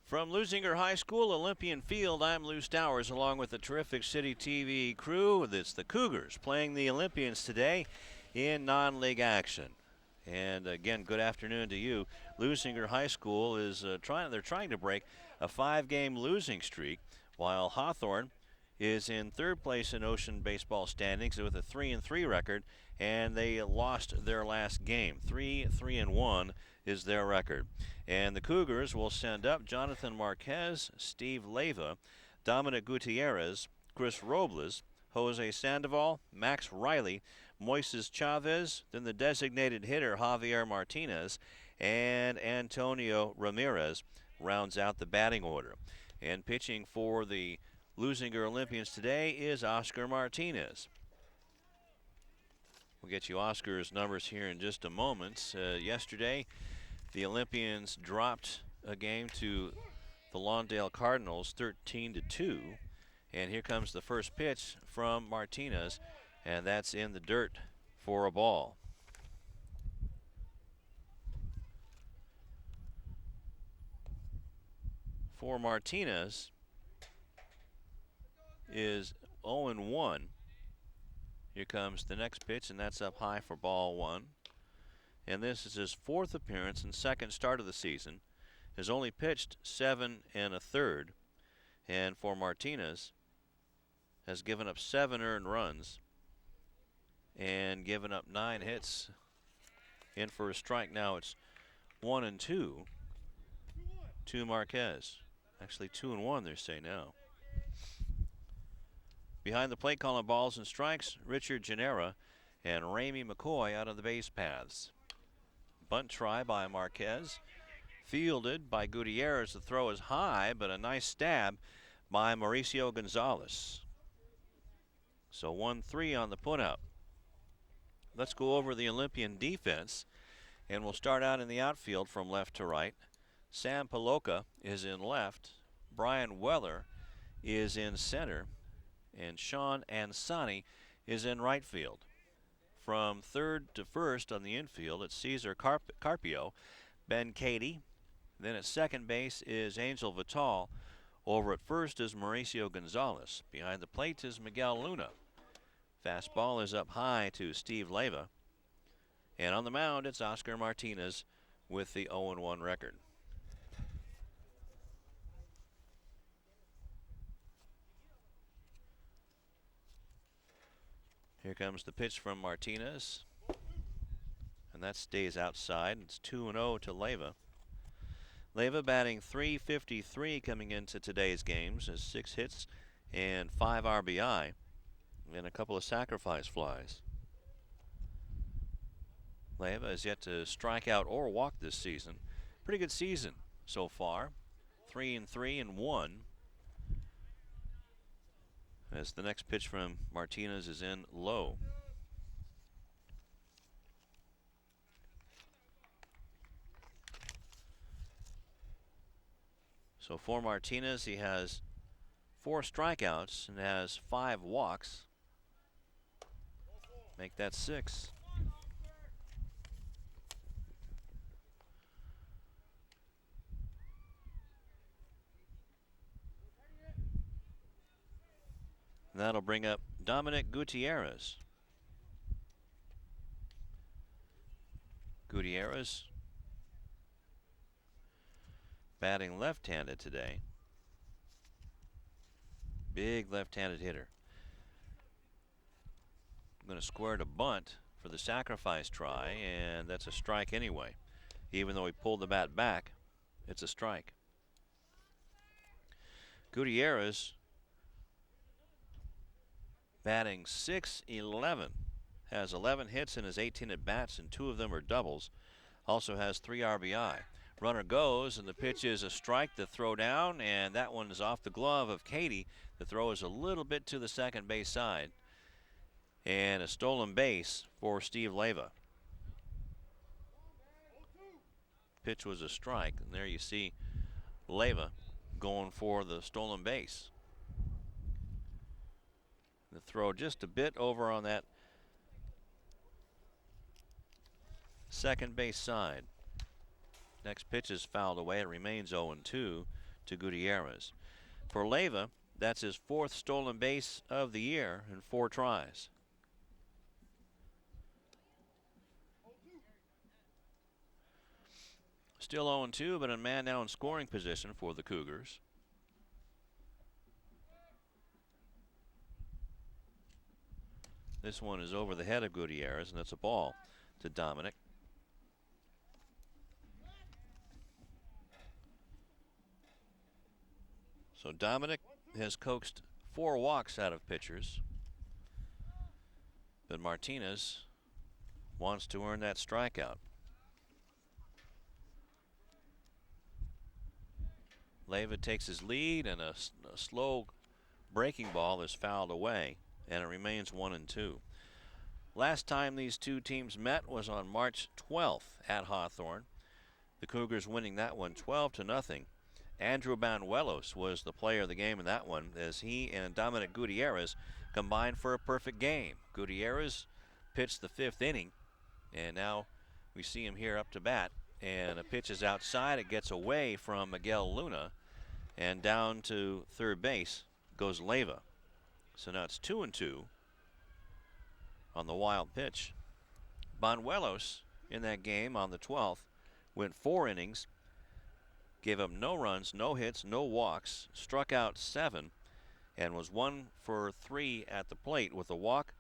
From Leuzinger High School, Olympian Field, I'm Lou Stowers along with the terrific City TV crew. It's the Cougars playing the Olympians today in non-league action. And again, good afternoon to you. Leuzinger High School is trying to break a 5-game losing streak, while Hawthorne is in third place in Ocean baseball standings with a 3-3 record, and they lost their last game. 3-1 is their record. And the Cougars will send up Jonathan Marquez, Steve Leva, Dominic Gutierrez, Chris Robles, Jose Sandoval, Max Riley, Moises Chavez, then the designated hitter Javier Martinez, and Antonio Ramirez rounds out the batting order. And pitching for the Leuzinger Olympians today is Oscar Martinez. We'll get you Oscar's numbers here in just a moment. Yesterday, the Olympians dropped a game to the Lawndale Cardinals 13-2. And here comes the first pitch from Martinez, and that's in the dirt for a ball. For Martinez is 0-1. Here comes the next pitch, and that's up high for ball one. And this is his fourth appearance and second start of the season. Has only pitched 7 1/3, and for Martinez has given up 7 earned runs and given up 9 hits. In for a strike now. It's 1-2 to Marquez. Actually 2-1 they say now. Behind the plate calling balls and strikes, Richard Genera and Ramey McCoy out of the base paths. Bunt try by Marquez. Fielded by Gutierrez. The throw is high, but a nice stab by Mauricio Gonzalez. So 1-3 on the putout. Let's go over the Olympian defense, and we'll start out in the outfield from left to right. Sam Paloka is in left. Brian Weller is in center. And Sean Ansani is in right field. From third to first on the infield, it's Cesar Carpio, Ben Cady. Then at second base is Angel Vital. Over at first is Mauricio Gonzalez. Behind the plate is Miguel Luna. Fastball is up high to Steve Leva. And on the mound, it's Oscar Martinez with the 0-1 record. Here comes the pitch from Martinez, and that stays outside. It's 2-0 to Leva. Leva batting .353 coming into today's games, has 6 hits and 5 RBI and a couple of sacrifice flies. Leva has yet to strike out or walk this season. Pretty good season so far. 3-3-1. As the next pitch from Martinez is in low. So for Martinez, he has 4 strikeouts and has 5 walks. Make that 6. That'll bring up Dominic Gutierrez. Gutierrez batting left-handed today. Big left-handed hitter. I'm going to square to bunt for the sacrifice try, and that's a strike anyway. Even though he pulled the bat back, it's a strike. Gutierrez batting .611, has 11 hits in his 18 at-bats, and 2 of them are doubles. Also has 3 RBI. Runner goes, and the pitch is a strike. The throw down, and that one is off the glove of Cady. The throw is a little bit to the second base side. And a stolen base for Steve Leva. Pitch was a strike, and there you see Leva going for the stolen base. The throw just a bit over on that second base side. Next pitch is fouled away. It remains 0-2 to to Gutierrez. For Leyva, that's his 4th stolen base of the year in 4 tries. Still 0-2, but a man now in scoring position for the Cougars. This one is over the head of Gutierrez, and it's a ball to Dominic. So Dominic has coaxed 4 walks out of pitchers, but Martinez wants to earn that strikeout. Leyva takes his lead, and a slow breaking ball is fouled away, and it remains 1-2. Last time these two teams met was on March 12th at Hawthorne. The Cougars winning that one 12-0. Andrew Banuelos was the player of the game in that one, as he and Dominic Gutierrez combined for a perfect game. Gutierrez pitched the 5th inning, and now we see him here up to bat, and a pitch is outside. It gets away from Miguel Luna, and down to third base goes Leyva. So now it's 2-2 on the wild pitch. Banuelos in that game on the 12th went 4 innings, gave up no runs, no hits, no walks, struck out 7, and was 1 for 3 at the plate with a walk,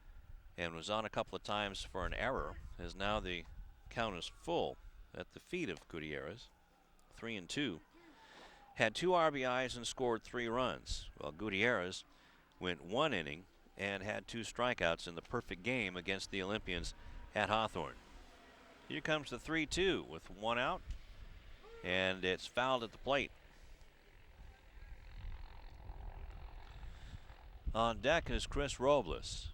and was on a couple of times for an error, as now the count is full at the feet of Gutierrez. 3-2. Had 2 RBIs and scored 3 runs. Well, Gutierrez went 1 inning and had 2 strikeouts in the perfect game against the Olympians at Hawthorne. Here comes the 3-2 with 1 out, and it's fouled at the plate. On deck is Chris Robles.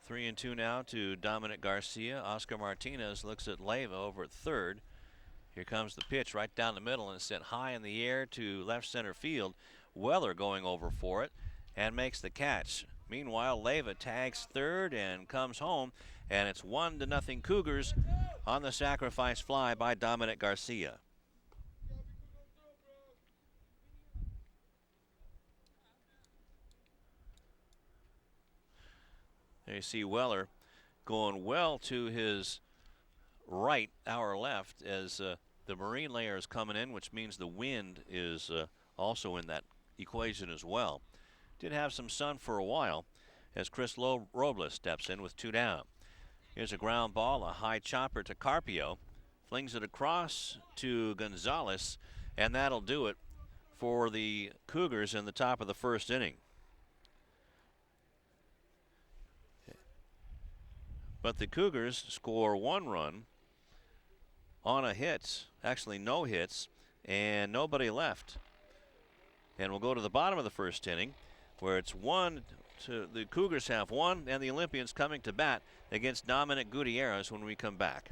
Three and two now to Dominic Garcia. Oscar Martinez looks at Leyva over at third. Here comes the pitch right down the middle, and it's sent high in the air to left center field. Weller going over for it and makes the catch. Meanwhile, Leyva tags third and comes home, and it's 1-0 Cougars on the sacrifice fly by Dominic Garcia. There you see Weller going well to his right, our left, as the marine layer is coming in, which means the wind is also in that equation as well. Did have some sun for a while as Chris Robles steps in with 2 down. Here's a ground ball, a high chopper to Carpio. Flings it across to Gonzalez, and that'll do it for the Cougars in the top of the 1st inning. But the Cougars score 1 run on a hit, actually no hits, and nobody left. And we'll go to the bottom of the 1st inning, where it's 1 to the Cougars have 1, and the Olympians coming to bat against Dominic Gutierrez when we come back.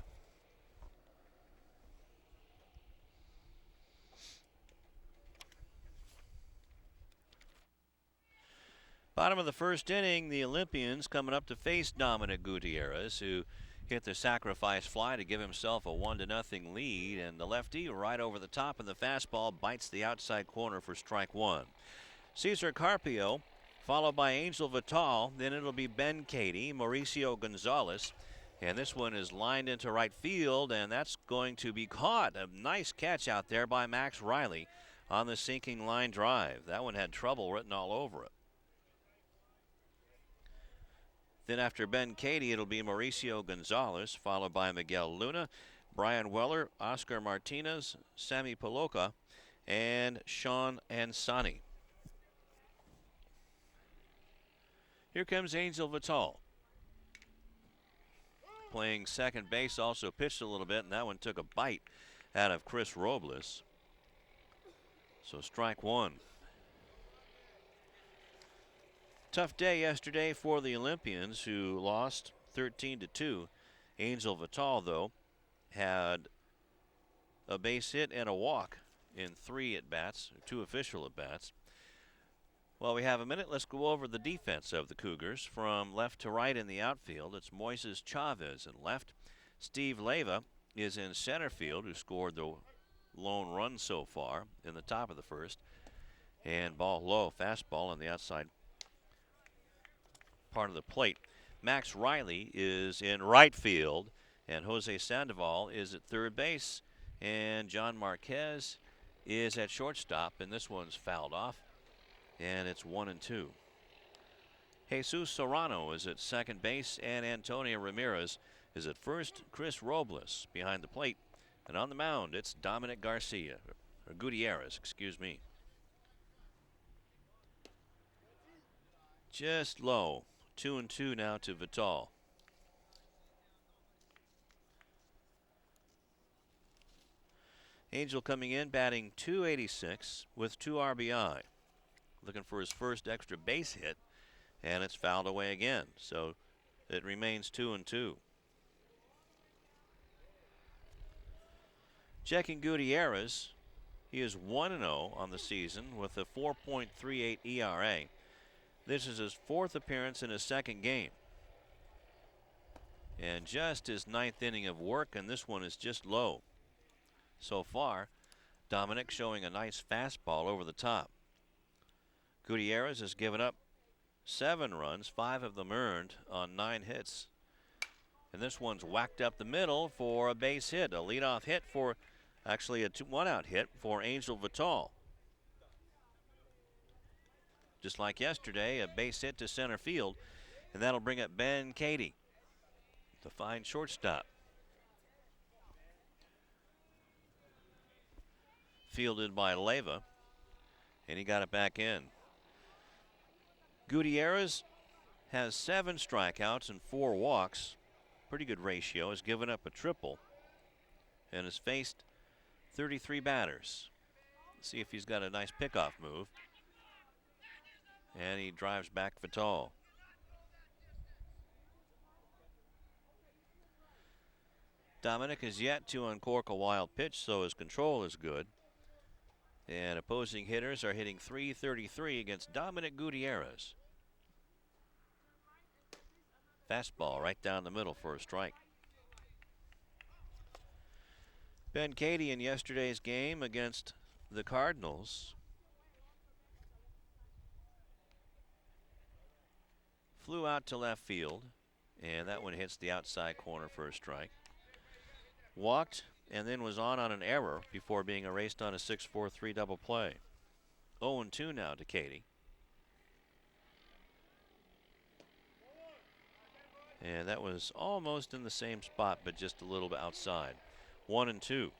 Bottom of the 1st inning, the Olympians coming up to face Dominic Gutierrez, who hit the sacrifice fly to give himself a 1-0 lead, and the lefty right over the top, and the fastball bites the outside corner for strike 1. Cesar Carpio followed by Angel Vital, then it'll be Ben Cady, Mauricio Gonzalez, and this one is lined into right field, and that's going to be caught. A nice catch out there by Max Riley on the sinking line drive. That one had trouble written all over it. Then after Ben Cady, it'll be Mauricio Gonzalez, followed by Miguel Luna, Brian Weller, Oscar Martinez, Sammy Paloca, and Sean Ansani. Here comes Angel Vital. Playing second base, also pitched a little bit, and that one took a bite out of Chris Robles. So strike 1. Tough day yesterday for the Olympians, who lost 13-2. Angel Vital, though, had a base hit and a walk in 3 at-bats, 2 official at-bats. Well, we have a minute. Let's go over the defense of the Cougars. From left to right in the outfield, it's Moises Chavez in left. Steve Leyva is in center field, who scored the lone run so far in the top of the first. And ball low, fastball on the outside part of the plate. Max Riley is in right field, and Jose Sandoval is at third base, and John Marquez is at shortstop, and this one's fouled off, and it's 1-2. Jesus Serrano is at second base, and Antonio Ramirez is at first. Chris Robles behind the plate, and on the mound it's Dominic Garcia, or Gutierrez, excuse me. Just low. 2-2 now to Vital. Angel coming in, batting .286 with 2 RBI. Looking for his first extra base hit, and it's fouled away again. So it remains 2-2. Checking Gutierrez, he is 1-0 on the season with a 4.38 ERA. This is his 4th appearance in his 2nd game. And just his 9th inning of work, and this one is just low. So far, Dominic showing a nice fastball over the top. Gutierrez has given up 7 runs, 5 of them earned on 9 hits. And this one's whacked up the middle for a base hit, a leadoff hit for, actually a 1-out hit for Angel Vital. Just like yesterday, a base hit to center field, and that'll bring up Ben Cady, the fine shortstop. Fielded by Leyva, and he got it back in. Gutierrez has 7 strikeouts and 4 walks. Pretty good ratio. Has given up a triple and has faced 33 batters. Let's see if he's got a nice pickoff move. And he drives back Vital. Dominic is yet to uncork a wild pitch, so his control is good. And opposing hitters are hitting .333 against Dominic Gutierrez. Fastball right down the middle for a strike. Ben Cady in yesterday's game against the Cardinals flew out to left field, and that one hits the outside corner for a strike. Walked and then was on an error before being erased on a 6-4-3 double play. 0-2 now to Cady. And that was almost in the same spot, but just a little bit outside. 1-2.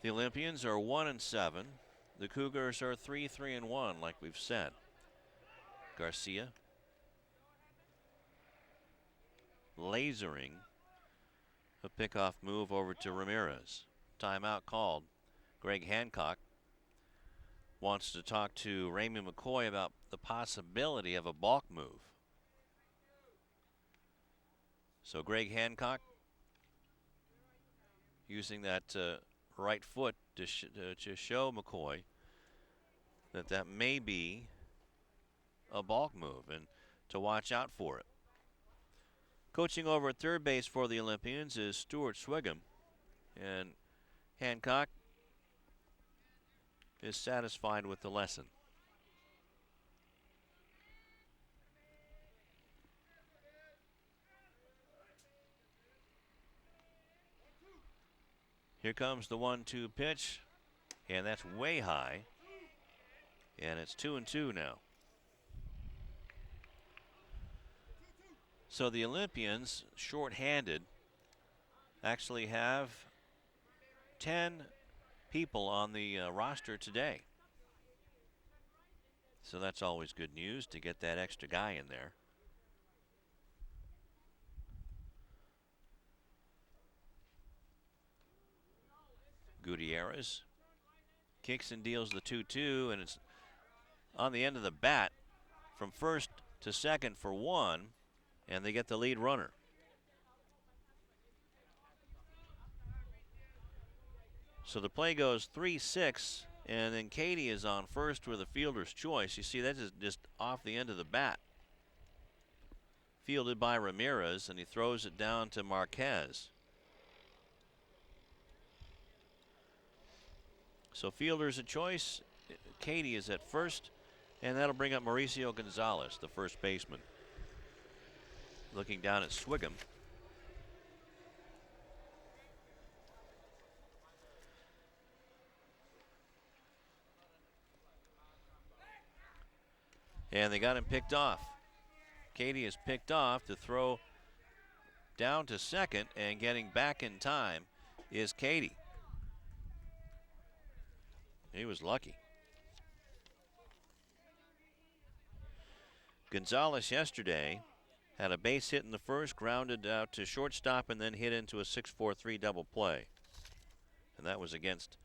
The Olympians are 1-7. The Cougars are 3-3-1, like we've said. Garcia lasering a pickoff move over to Ramirez. Timeout called. Greg Hancock wants to talk to Ramey McCoy about the possibility of a balk move. So Greg Hancock using that right foot to show McCoy that may be a balk move and to watch out for it. Coaching over at third base for the Olympians is Stuart Swigum, and Hancock is satisfied with the lesson. Here comes the 1-2 pitch, and that's way high, and it's 2-2 now. So the Olympians, short-handed, actually have 10 people on the roster today. So that's always good news to get that extra guy in there. Gutierrez kicks and deals the 2-2, and it's on the end of the bat from first to second for 1, and they get the lead runner. So the play goes 3-6 And then Katie is on first with a fielder's choice. You see, that is just off the end of the bat. Fielded by Ramirez, and he throws it down to Marquez. So fielder's a choice. Katie is at first, and that'll bring up Mauricio Gonzalez, the first baseman. Looking down at Swigum. And they got him picked off. Katie is picked off to throw down to second, and getting back in time is Katie. He was lucky. Gonzalez yesterday had a base hit in the first, grounded out to shortstop, and then hit into a 6-4-3 double play. And that was against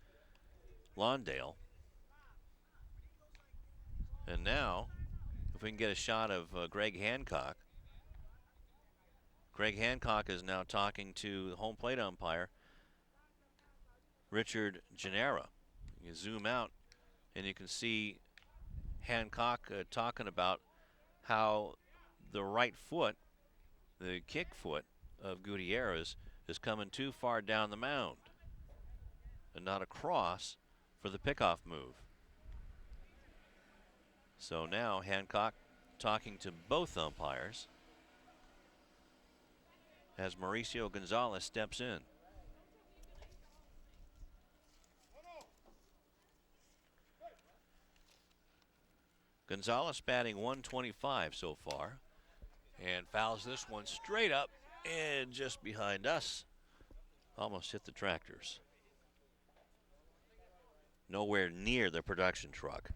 Lawndale. And now, if we can get a shot of Greg Hancock. Greg Hancock is now talking to the home plate umpire, Richard Genera. You zoom out, and you can see Hancock talking about how the right foot, the kick foot of Gutierrez, is coming too far down the mound and not across for the pickoff move. So now Hancock talking to both umpires as Mauricio Gonzalez steps in. Gonzalez batting .125 so far, and fouls this one straight up and just behind us. Almost hit the tractors. Nowhere near the production truck.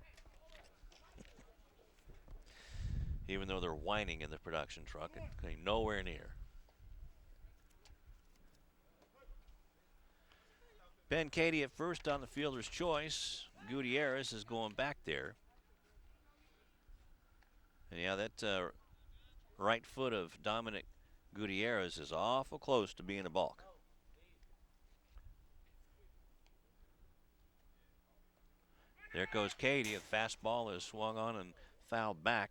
Even though they're whining in the production truck, and nowhere near. Ben Katie at first on the fielder's choice. Gutierrez is going back there. And yeah, that right foot of Dominic Gutierrez is awful close to being a balk. There goes Katie. A fastball is swung on and fouled back.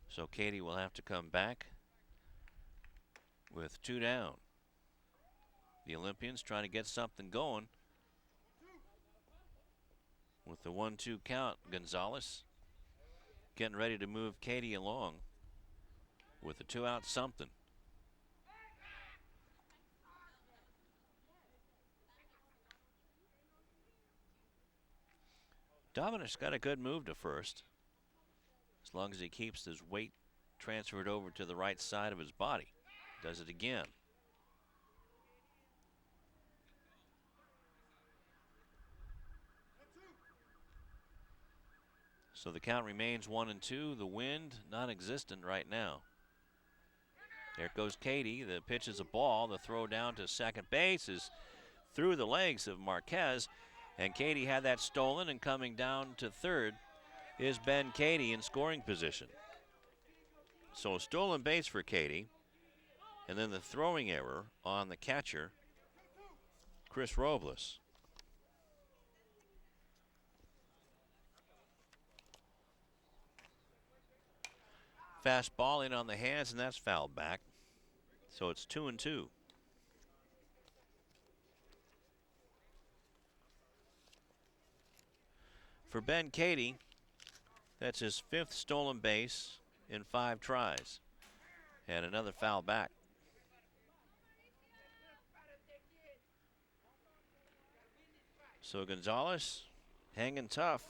So Katie will have to come back with 2 down. The Olympians trying to get something going with the 1-2 count. Gonzalez getting ready to move Katie along with a 2-out something. Dominic's got a good move to first, as long as he keeps his weight transferred over to the right side of his body. Does it again. So the count remains 1-2. The wind non-existent right now. There goes Katie. The pitch is a ball. The throw down to second base is through the legs of Marquez, and Katie had that stolen, and coming down to third is Ben Katie in scoring position. So a stolen base for Katie, and then the throwing error on the catcher, Chris Robles. Fastball in on the hands, and that's fouled back. So it's 2-2. For Ben Katie, that's his 5th stolen base in 5 tries. And another foul back. So Gonzalez hanging tough.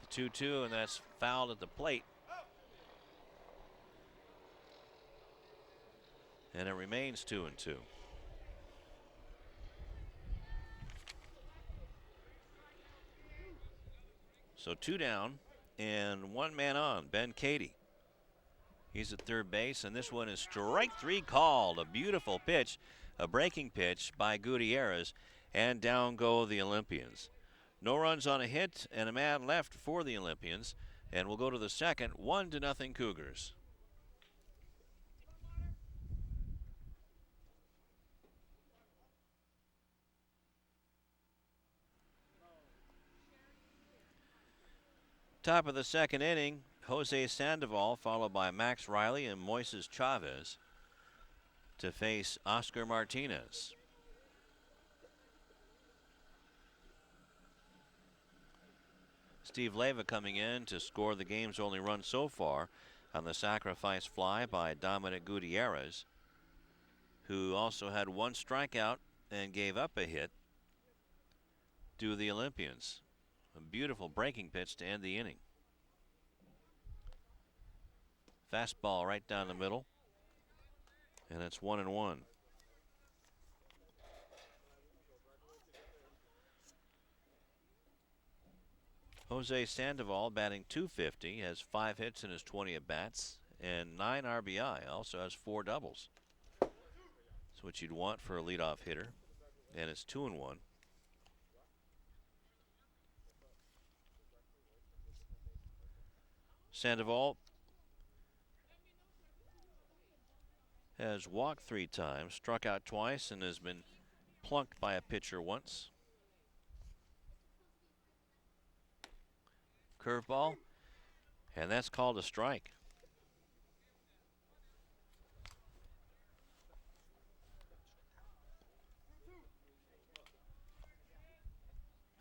The 2-2, and that's fouled at the plate. And it remains 2-2. So 2 down and 1 man on, Ben Katie. He's at third base, and this one is strike 3 called. A beautiful pitch, a breaking pitch by Gutierrez, and down go the Olympians. No runs on a hit and a man left for the Olympians. And we'll go to the second, 1-0 Cougars. Top of the second inning, Jose Sandoval followed by Max Riley and Moises Chavez to face Oscar Martinez. Steve Leyva coming in to score the game's only run so far on the sacrifice fly by Dominic Gutierrez, who also had one strikeout and gave up a hit to the Olympians. A beautiful breaking pitch to end the inning. Fastball right down the middle, and it's 1-1. Jose Sandoval batting .250, has 5 hits in his 20 at-bats and 9 RBI, also has 4 doubles. That's what you'd want for a leadoff hitter, and it's 2-1. Sandoval has walked 3 times, struck out twice, and has been plunked by a pitcher once. Curveball, and that's called a strike.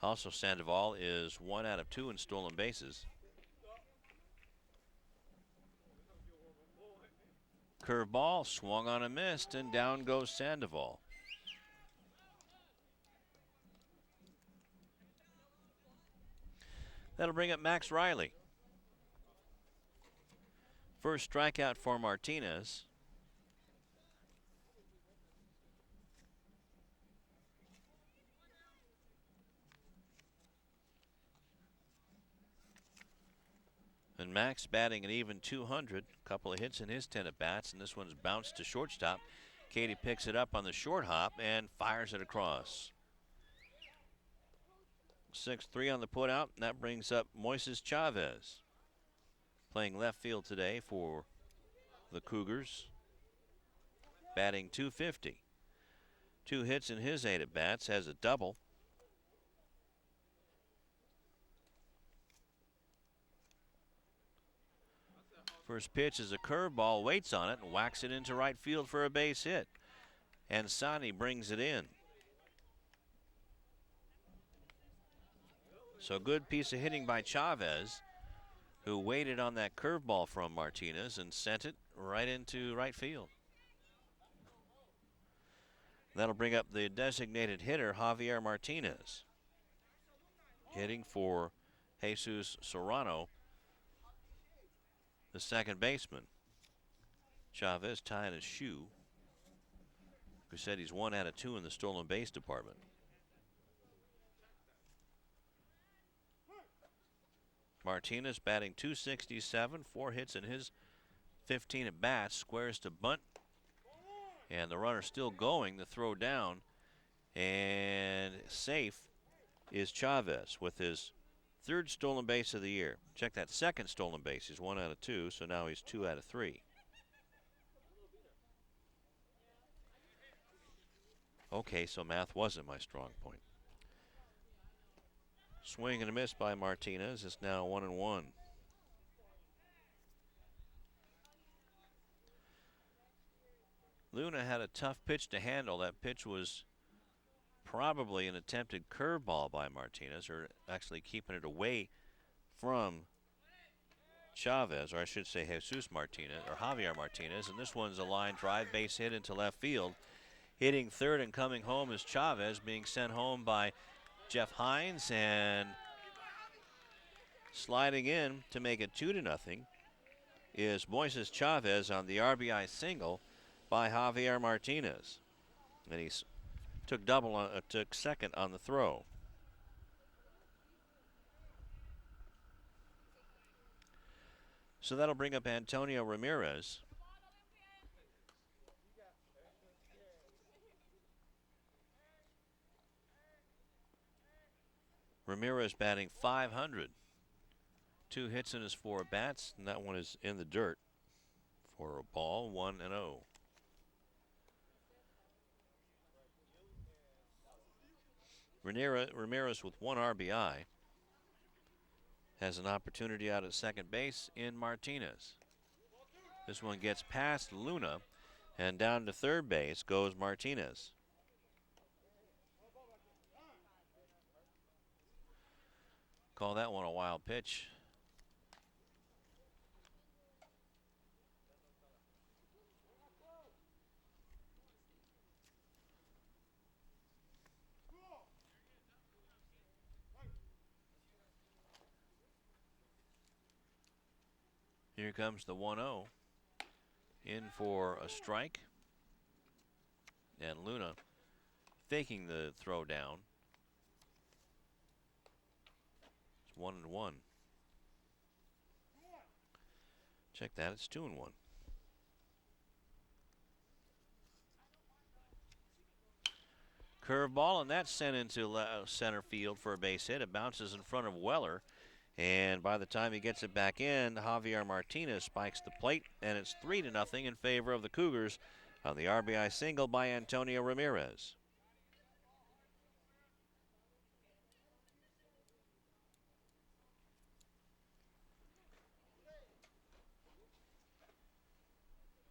Also, Sandoval is 1 out of 2 in stolen bases. Curveball swung on and missed, and down goes Sandoval. That'll bring up Max Riley. First strikeout for Martinez. And Max batting an even .200. A couple of hits in his 10 at-bats, and this one's bounced to shortstop. Katie picks it up on the short hop and fires it across. 6-3 on the putout, and that brings up Moises Chavez, playing left field today for the Cougars, batting .250. 2 hits in his 8 at-bats, has a double. First pitch is a curveball, waits on it, and whacks it into right field for a base hit. And Sani brings it in. So good piece of hitting by Chavez, who waited on that curveball from Martinez and sent it right into right field. That'll bring up the designated hitter, Javier Martinez, hitting for Jesus Serrano, the second baseman. Chavez tying his shoe. We said he's 1 out of 2 in the stolen base department. Martinez batting .267, 4 hits in his 15 at-bats, squares to bunt, and the runner still going, the throw down, and safe is Chavez with his 3rd stolen base of the year. Check that second stolen base, he's 1 out of 2, so now he's 2 out of 3. Okay, so math wasn't my strong point. Swing and a miss by Martinez. It's now 1-1. Luna had a tough pitch to handle. That pitch was probably an attempted curveball by Martinez, or actually keeping it away from Chavez, or I should say Jesus Martinez, or Javier Martinez. And this one's a line drive, base hit into left field. Hitting third and coming home is Chavez, being sent home by Jeff Hines, and sliding in to make it 2-0 is Moises Chavez on the RBI single by Javier Martinez, and he took second on the throw. So that'll bring up Antonio Ramirez. Ramirez batting .500. 2 hits in his 4 bats, and that one is in the dirt for a ball, 1-0. Ramirez with 1 RBI has an opportunity out at second base in Martinez. This one gets past Luna, and down to third base goes Martinez. Call that one a wild pitch. Here comes the 1-0. In for a strike. And Luna faking the throw down. It's 1-1. Check that, it's 2-1. Curveball, and that's sent into center field for a base hit. It bounces in front of Weller, and by the time he gets it back in, Javier Martinez spikes the plate, and it's 3-0 in favor of the Cougars on the RBI single by Antonio Ramirez.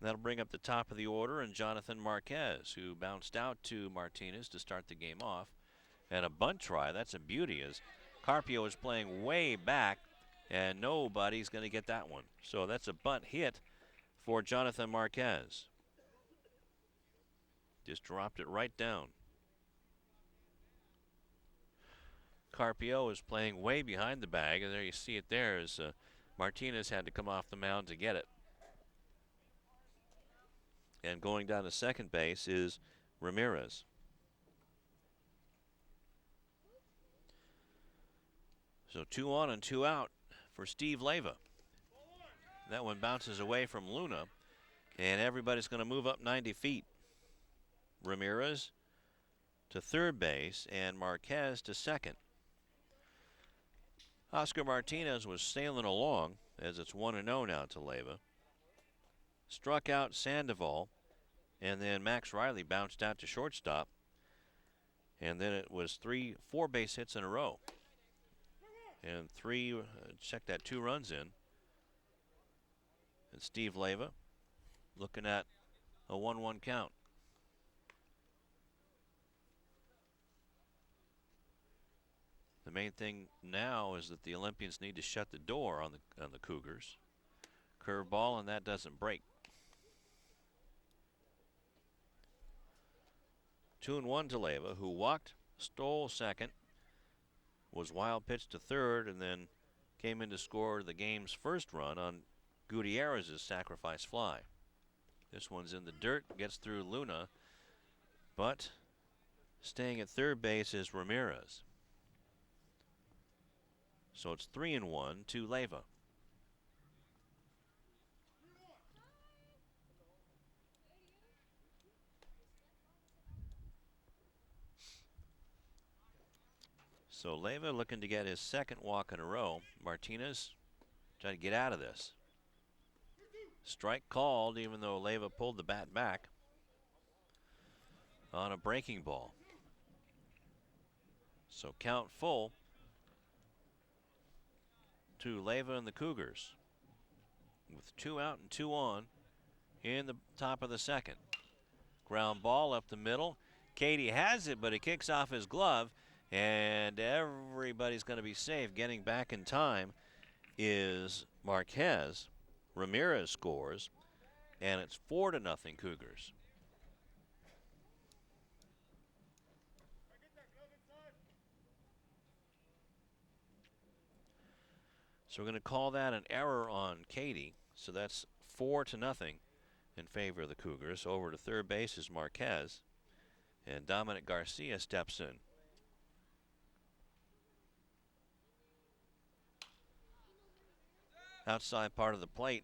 That'll bring up the top of the order, and Jonathan Marquez, who bounced out to Martinez to start the game off. And a bunt try, that's a beauty, as Carpio is playing way back, and nobody's going to get that one. So that's a bunt hit for Jonathan Marquez. Just dropped it right down. Carpio is playing way behind the bag, and there you see it there as Martinez had to come off the mound to get it. And going down to second base is Ramirez. So 2 on and 2 out for Steve Leyva. That one bounces away from Luna, and everybody's going to move up 90 feet. Ramirez to third base and Marquez to second. Oscar Martinez was sailing along as it's 1-0 now to Leyva. Struck out Sandoval, and then Max Riley bounced out to shortstop, and then it was 4 base hits in a row. And 2 runs in. And Steve Leyva looking at a 1-1 count. The main thing now is that the Olympians need to shut the door on the Cougars. Curveball, and that doesn't break. 2-1 to Leyva, who walked, stole second, was wild pitch to third, and then came in to score the game's first run on Gutierrez's sacrifice fly. This one's in the dirt, gets through Luna, but staying at third base is Ramirez. So it's 3-1 to Leyva. So Leyva looking to get his second walk in a row. Martinez trying to get out of this. Strike called, even though Leyva pulled the bat back on a breaking ball. So count full to Leyva and the Cougars with 2 out and 2 on in the top of the second. Ground ball up the middle. Katie has it, but it kicks off his glove, and everybody's going to be safe. Getting back in time is Marquez. Ramirez scores, and it's 4-0 Cougars. So we're going to call that an error on Katie. So that's 4-0 in favor of the Cougars. Over to third base is Marquez, and Dominic Garcia steps in. Outside part of the plate,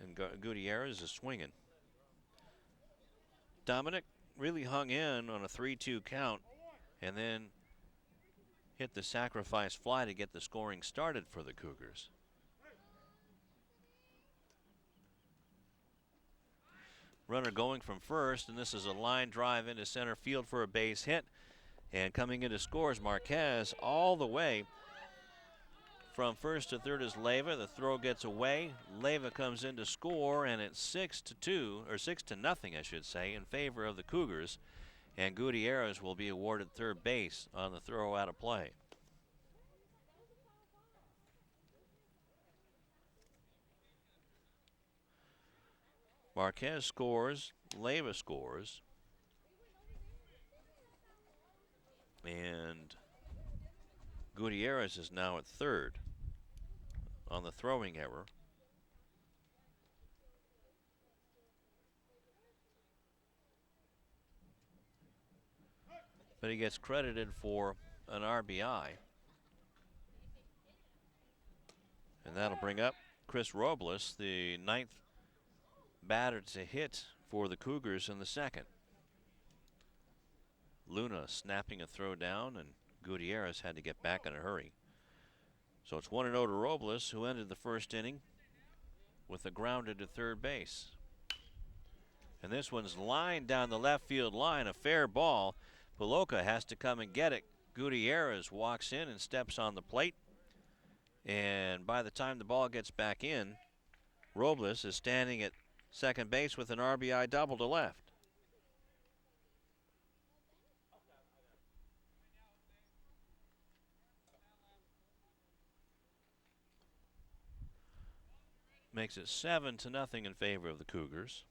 and Gutierrez is swinging. Dominic really hung in on a 3-2 count, and then hit the sacrifice fly to get the scoring started for the Cougars. Runner going from first, and this is a line drive into center field for a base hit. And coming into scores, Marquez all the way from first to third is Leyva. The throw gets away. Leyva comes in to score, and it's 6-2, or 6-0, I should say, in favor of the Cougars. And Gutierrez will be awarded third base on the throw out of play. Marquez scores, Leyva scores, and Gutierrez is now at third on the throwing error. But he gets credited for an RBI. And that'll bring up Chris Robles, the 9th batter to hit for the Cougars in the second. Luna snapping a throw down, and Gutierrez had to get back in a hurry. So it's 1-0 to Robles, who ended the first inning with a grounder to third base. And this one's lined down the left field line, a fair ball. Paloka has to come and get it. Gutierrez walks in and steps on the plate. And by the time the ball gets back in, Robles is standing at second base with an RBI double to left. Makes it 7-0 in favor of the Cougars.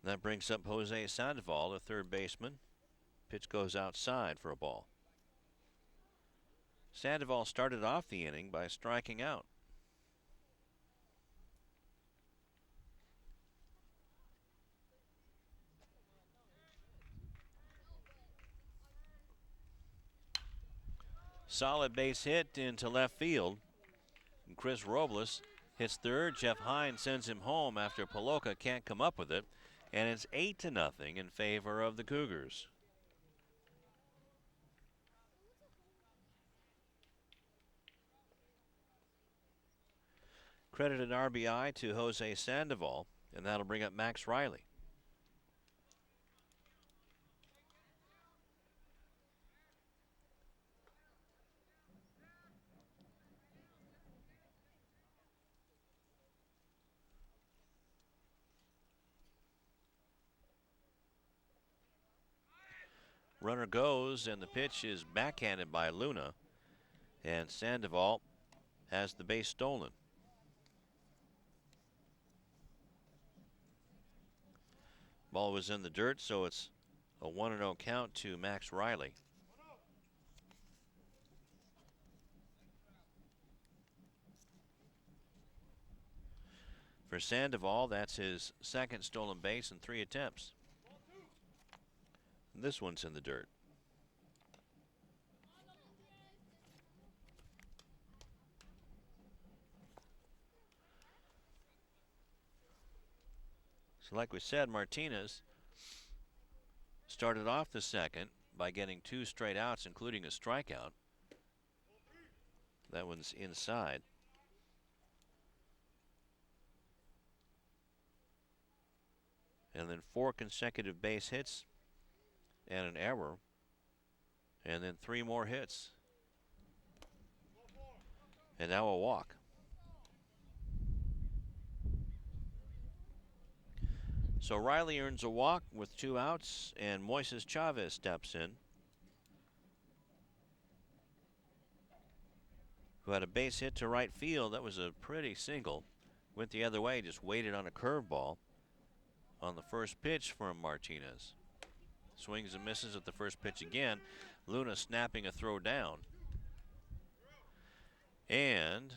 That brings up Jose Sandoval, the third baseman. Pitch goes outside for a ball. Sandoval started off the inning by striking out. Solid base hit into left field. And Chris Robles hits third. Jeff Hines sends him home after Paloka can't come up with it. And it's 8-0 in favor of the Cougars. Credited RBI to Jose Sandoval, and that'll bring up Max Riley. Runner goes, and the pitch is backhanded by Luna, and Sandoval has the base stolen. Ball was in the dirt, so it's a 1-0 count to Max Riley. For Sandoval, that's his second stolen base in 3 attempts. This one's in the dirt. So like we said, Martinez started off the second by getting 2 straight outs, including a strikeout. That one's inside. And then 4 consecutive base hits and an error, and then 3 more hits, and now a walk. So Riley earns a walk with 2 outs, and Moises Chavez steps in, who had a base hit to right field. That was a pretty single. Went the other way, just waited on a curveball on the first pitch from Martinez. Swings and misses at the first pitch again. Luna snapping a throw down. And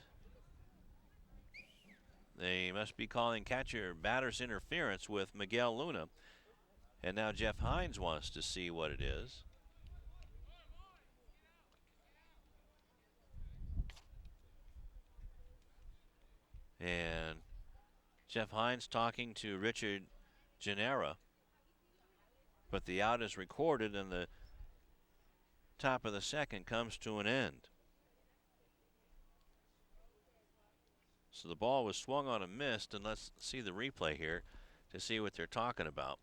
they must be calling catcher batter's interference with Miguel Luna. And now Jeff Hines wants to see what it is. And Jeff Hines talking to Richard Genera, but the out is recorded and the top of the second comes to an end. So the ball was swung on and missed, and let's see the replay here to see what they're talking about.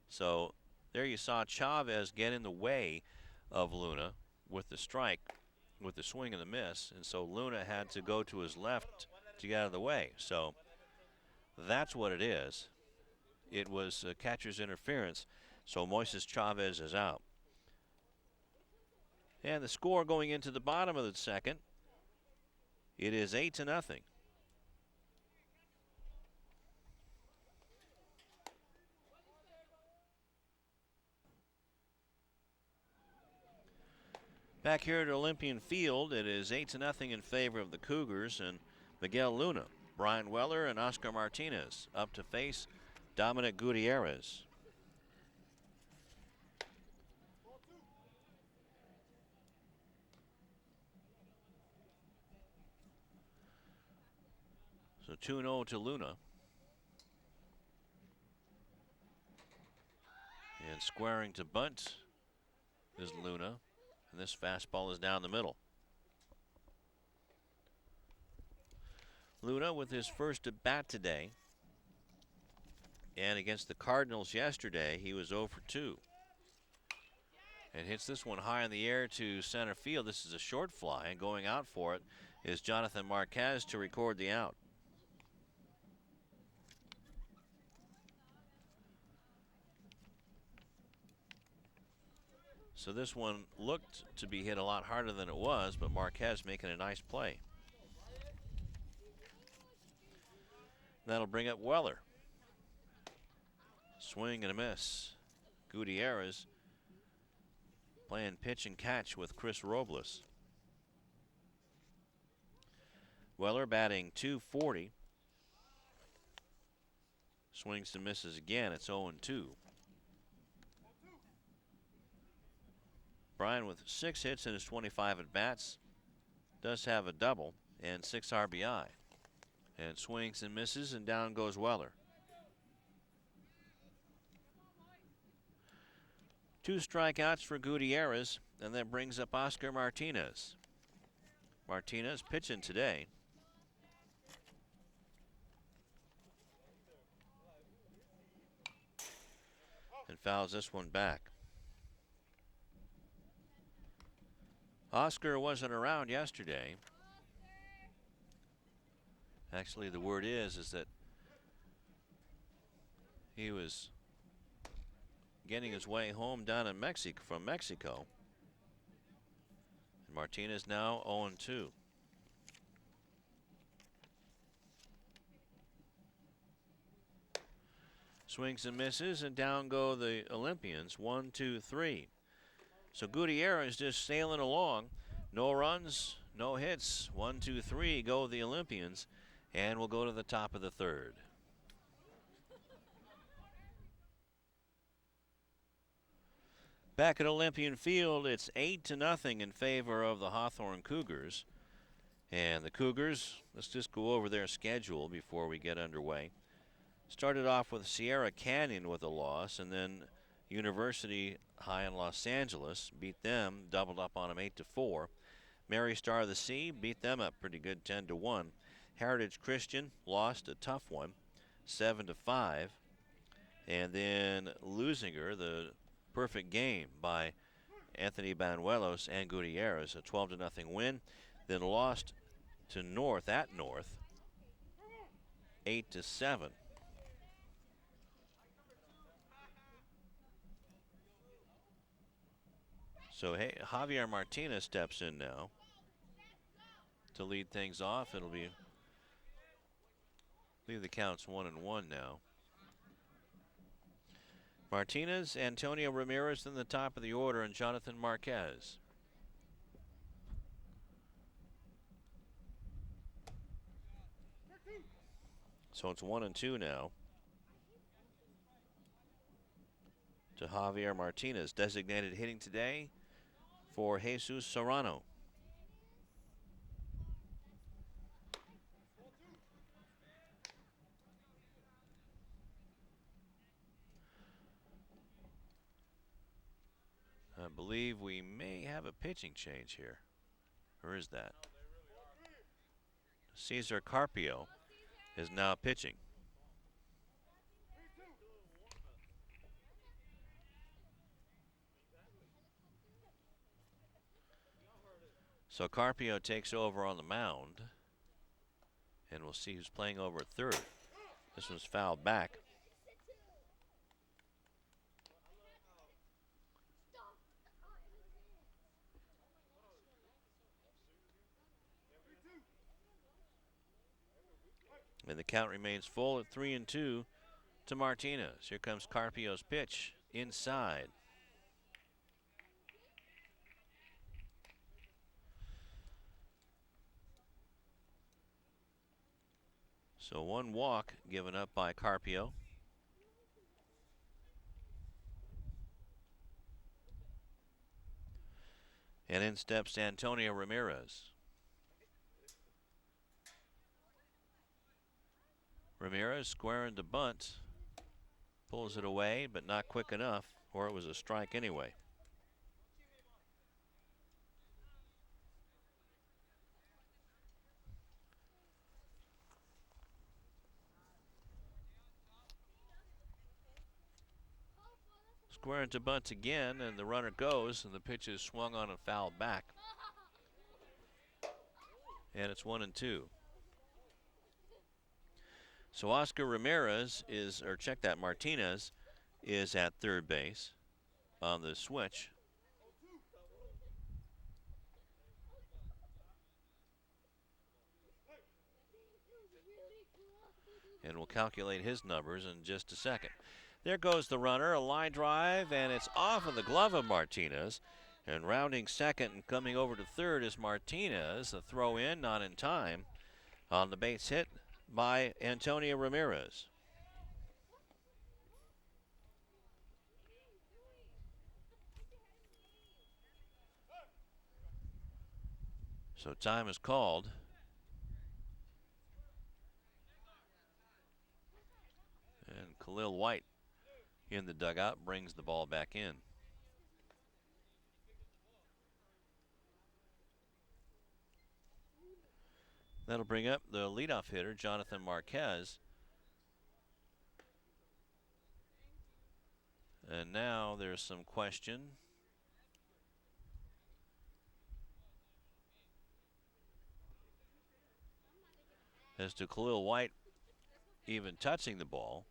So there you saw Chavez get in the way of Luna with the strike, with the swing and the miss, and so Luna had to go to his left to get out of the way. So that's what it is. It was catcher's interference, so Moises Chavez is out. And the score going into the bottom of the second, it is 8-0. Back here at Olympian Field, it is 8-0 in favor of the Cougars, and Miguel Luna, Brian Weller, and Oscar Martinez up to face Dominic Gutierrez. So 2-0 to Luna. And squaring to bunt is Luna. And this fastball is down the middle. Luna with his first at bat today. And against the Cardinals yesterday, he was 0 for 2. And hits this one high in the air to center field. This is a short fly, and going out for it is Jonathan Marquez to record the out. So this one looked to be hit a lot harder than it was, but Marquez making a nice play. That'll bring up Weller. Swing and a miss. Gutierrez playing pitch and catch with Chris Robles. Weller batting .240. Swings and misses again. It's 0-2. Brian with 6 hits in his 25 at-bats does have a double and 6 RBI. And swings and misses, and down goes Weller. 2 strikeouts for Gutierrez, and that brings up Oscar Martinez. Martinez pitching today. And fouls this one back. Oscar wasn't around yesterday. Actually, the word is that he was getting his way home down in Mexico, from Mexico. And Martinez now 0-2. Swings and misses, and down go the Olympians. 1, 2, 3. So Gutierrez just sailing along. No runs, no hits. 1, 2, 3 go the Olympians, and we'll go to the top of the third. Back at Olympian Field, it's 8-0 in favor of the Hawthorne Cougars. And the Cougars, let's just go over their schedule before we get underway. Started off with Sierra Canyon with a loss, and then University High in Los Angeles beat them, doubled up on them 8-4. Mary Star of the Sea beat them up pretty good, 10-1. Heritage Christian lost a tough one, 7-5. And then Leuzinger, the perfect game by Anthony Banuelos and Gutierrez, a 12-0 win. Then lost to North at North, 8-7. So hey, Javier Martinez steps in now to lead things off. It'll be, I believe the count's 1-1 now. Martinez, Antonio Ramirez in the top of the order, and Jonathan Marquez. So it's 1-2 now to Javier Martinez. Designated hitting today for Jesus Serrano. I believe we may have a pitching change here. Or is that? Cesar Carpio is now pitching. So Carpio takes over on the mound. And we'll see who's playing over at third. This one's fouled back. And the count remains full at 3-2 to Martinez. Here comes Carpio's pitch inside. So one walk given up by Carpio. And in steps Antonio Ramirez. Ramirez squaring to bunt. Pulls it away, but not quick enough, or it was a strike anyway. Squaring to bunt again, and the runner goes, and the pitch is swung on and fouled back. And it's 1-2. So Oscar Ramirez is, or check that, Martinez is at third base on the switch. And we'll calculate his numbers in just a second. There goes the runner, a line drive, and it's off of the glove of Martinez. And rounding second and coming over to third is Martinez. A throw in, not in time, on the base hit by Antonio Ramirez. So time is called. And Khalil White in the dugout brings the ball back in. That'll bring up the leadoff hitter, Jonathan Marquez. And now there's some question as to Khalil White even touching the ball.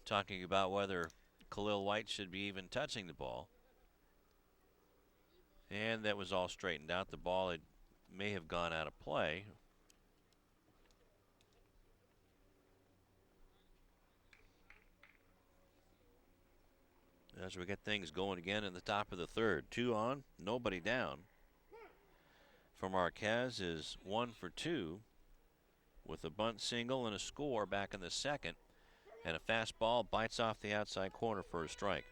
Talking about whether Khalil White should be even touching the ball. And that was all straightened out. The ball may have gone out of play. As we get things going again in the top of the third. 2 on, nobody down. For Marquez is 1 for 2 with a bunt single and a score back in the second. And a fastball bites off the outside corner for a strike.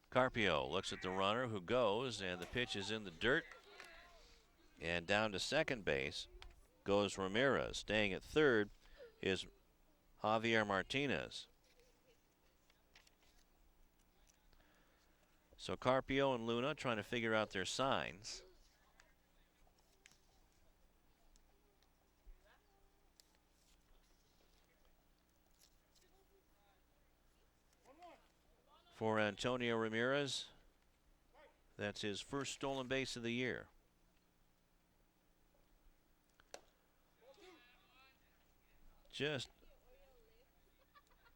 Carpio looks at the runner who goes, and the pitch is in the dirt. And down to second base goes Ramirez. Staying at third is Javier Martinez. So Carpio and Luna trying to figure out their signs. For Antonio Ramirez, that's his first stolen base of the year. Just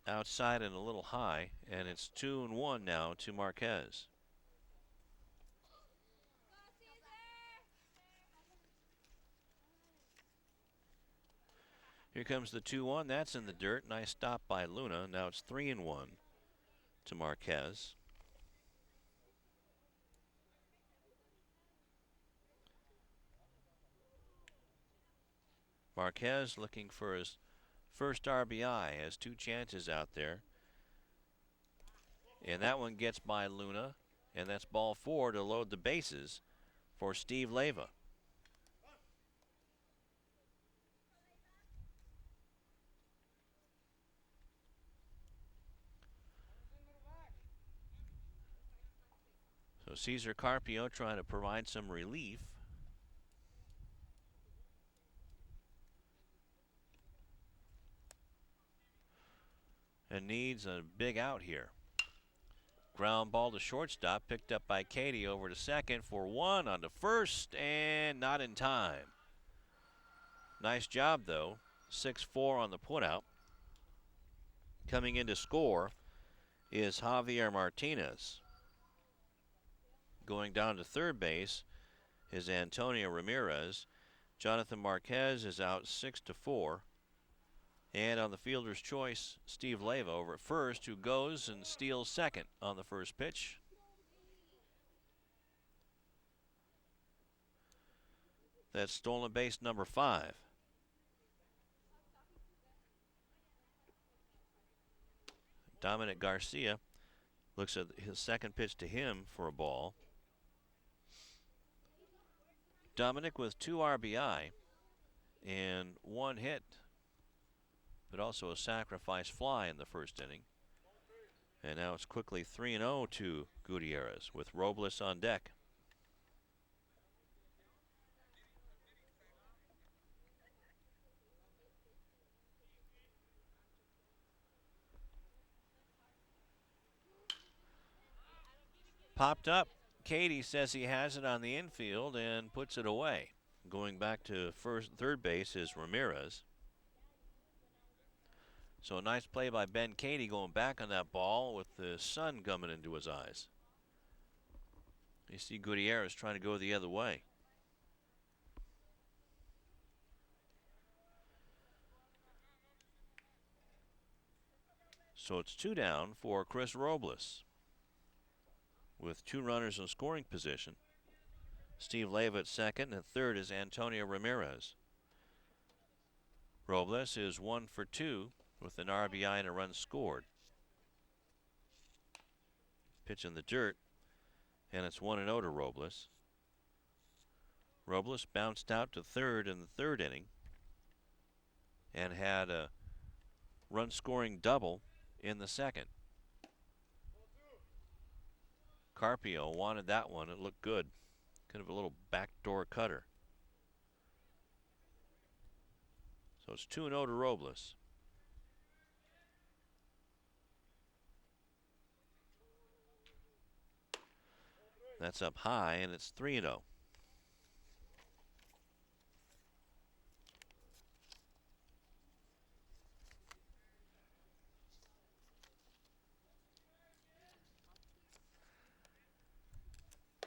outside and a little high, and it's 2-1 now to Marquez. Here comes the 2-1. That's in the dirt. Nice stop by Luna. Now it's 3-1 to Marquez. Marquez looking for his first RBI. Has 2 chances out there. And that one gets by Luna, and that's ball 4 to load the bases for Steve Leva. So Cesar Carpio trying to provide some relief. And needs a big out here. Ground ball to shortstop, picked up by Katie over to second for 1 on to first, and not in time. Nice job, though. 6-4 on the putout. Coming in to score is Javier Martinez. Going down to third base is Antonio Ramirez. Jonathan Marquez is out 6-4. And on the fielder's choice, Steve Leva over at first, who goes and steals second on the first pitch. That's stolen base number 5. Dominic Garcia looks at his second pitch to him for a ball. Dominic with 2 RBI and 1 hit, but also a sacrifice fly in the first inning. And now it's quickly 3-0 to Gutierrez with Robles on deck. Popped up. Katie says he has it on the infield and puts it away. Going back to third base is Ramirez. So a nice play by Ben Katie going back on that ball with the sun coming into his eyes. You see Gutierrez trying to go the other way. So it's 2 down for Chris Robles with 2 runners in scoring position. Steve Leva at second, and third is Antonio Ramirez. Robles is 1 for 2 with an RBI and a run scored. Pitch in the dirt, and it's 1-0 to Robles. Robles bounced out to third in the third inning and had a run scoring double in the second. Carpio wanted that one. It looked good. Kind of a little backdoor cutter. So it's 2-0 to Robles. That's up high, and it's 3-0.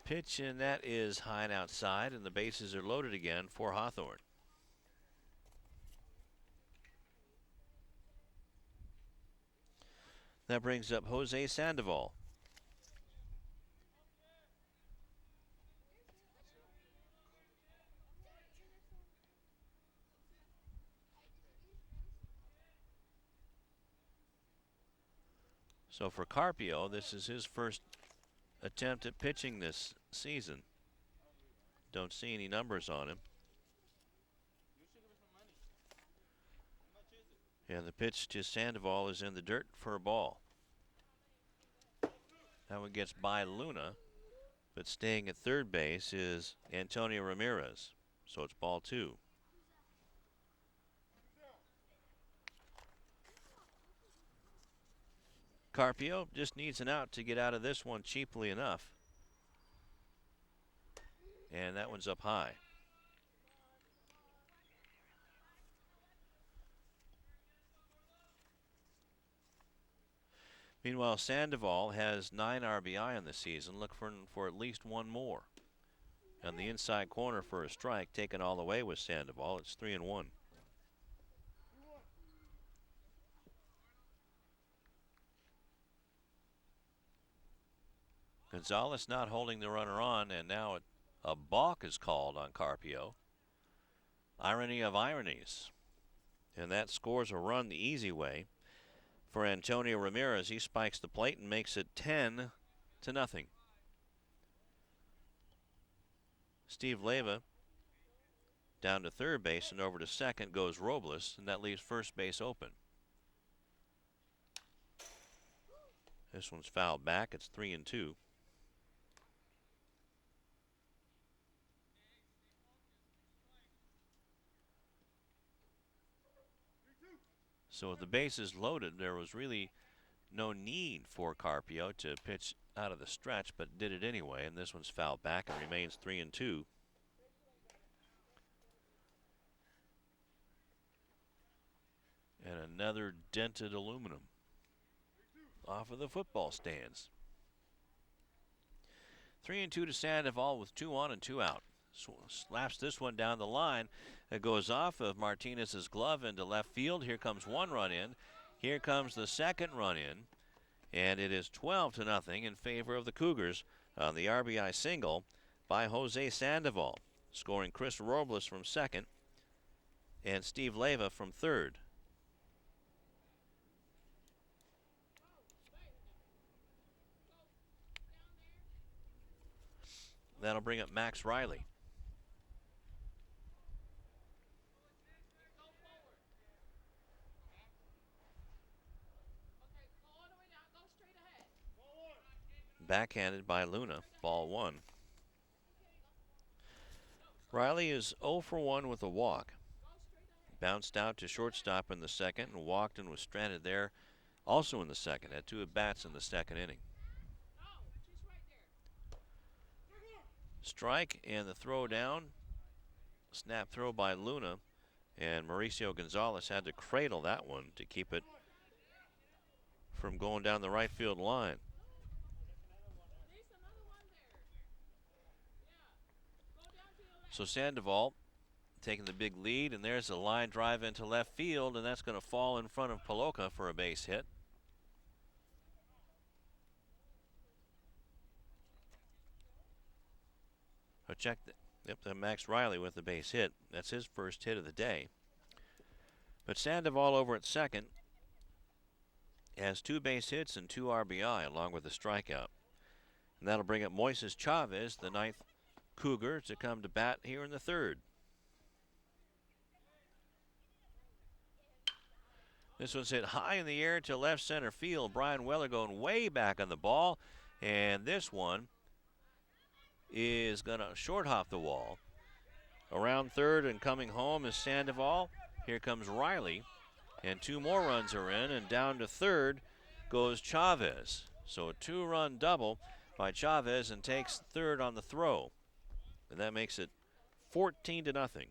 Pitch, and that is high and outside, and the bases are loaded again for Hawthorne. That brings up Jose Sandoval. So for Carpio, this is his first attempt at pitching this season. Don't see any numbers on him. And the pitch to Sandoval is in the dirt for a ball. That one gets by Luna, but staying at third base is Antonio Ramirez. So it's ball 2. Carpio just needs an out to get out of this one cheaply enough. And that one's up high. Meanwhile, Sandoval has 9 RBI on the season. Look for at least 1 more. On the inside corner for a strike, taken all the way with Sandoval. It's 3-1. Gonzalez not holding the runner on, and now a balk is called on Carpio. Irony of ironies. And that scores a run the easy way for Antonio Ramirez. He spikes the plate and makes it 10-0. Steve Leva down to third base, and over to second goes Robles, and that leaves first base open. This one's fouled back. It's 3-2. So with the bases loaded, there was really no need for Carpio to pitch out of the stretch, but did it anyway, and this one's fouled back and remains 3-2. And another dented aluminum off of the football stands. 3-2 to Sandoval with 2 on and 2 out. Slaps this one down the line. It goes off of Martinez's glove into left field. Here comes one run in. Here comes the second run in. And it is 12-0 in favor of the Cougars on the RBI single by Jose Sandoval, scoring Chris Robles from second and Steve Leva from third. That'll bring up Max Riley. Backhanded by Luna, ball 1. Riley is 0 for 1 with a walk. Bounced out to shortstop in the second and walked and was stranded there also in the second. Had 2 at-bats in the second inning. Strike and the throw down. Snap throw by Luna, and Mauricio Gonzalez had to cradle that one to keep it from going down the right field line. So Sandoval taking the big lead, and there's a line drive into left field, and that's going to fall in front of Paloka for a base hit. Check that. Yep, Max Riley with the base hit. That's his first hit of the day. But Sandoval over at second has 2 base hits and 2 RBI along with a strikeout. And that'll bring up Moises Chavez, the 9th Cougar, to come to bat here in the third. This one's hit high in the air to left center field. Brian Weller going way back on the ball. And this one is going to short hop the wall. Around third and coming home is Sandoval. Here comes Riley. And 2 more runs are in, and down to third goes Chavez. So a 2-run double by Chavez, and takes third on the throw. And that makes it 14-0.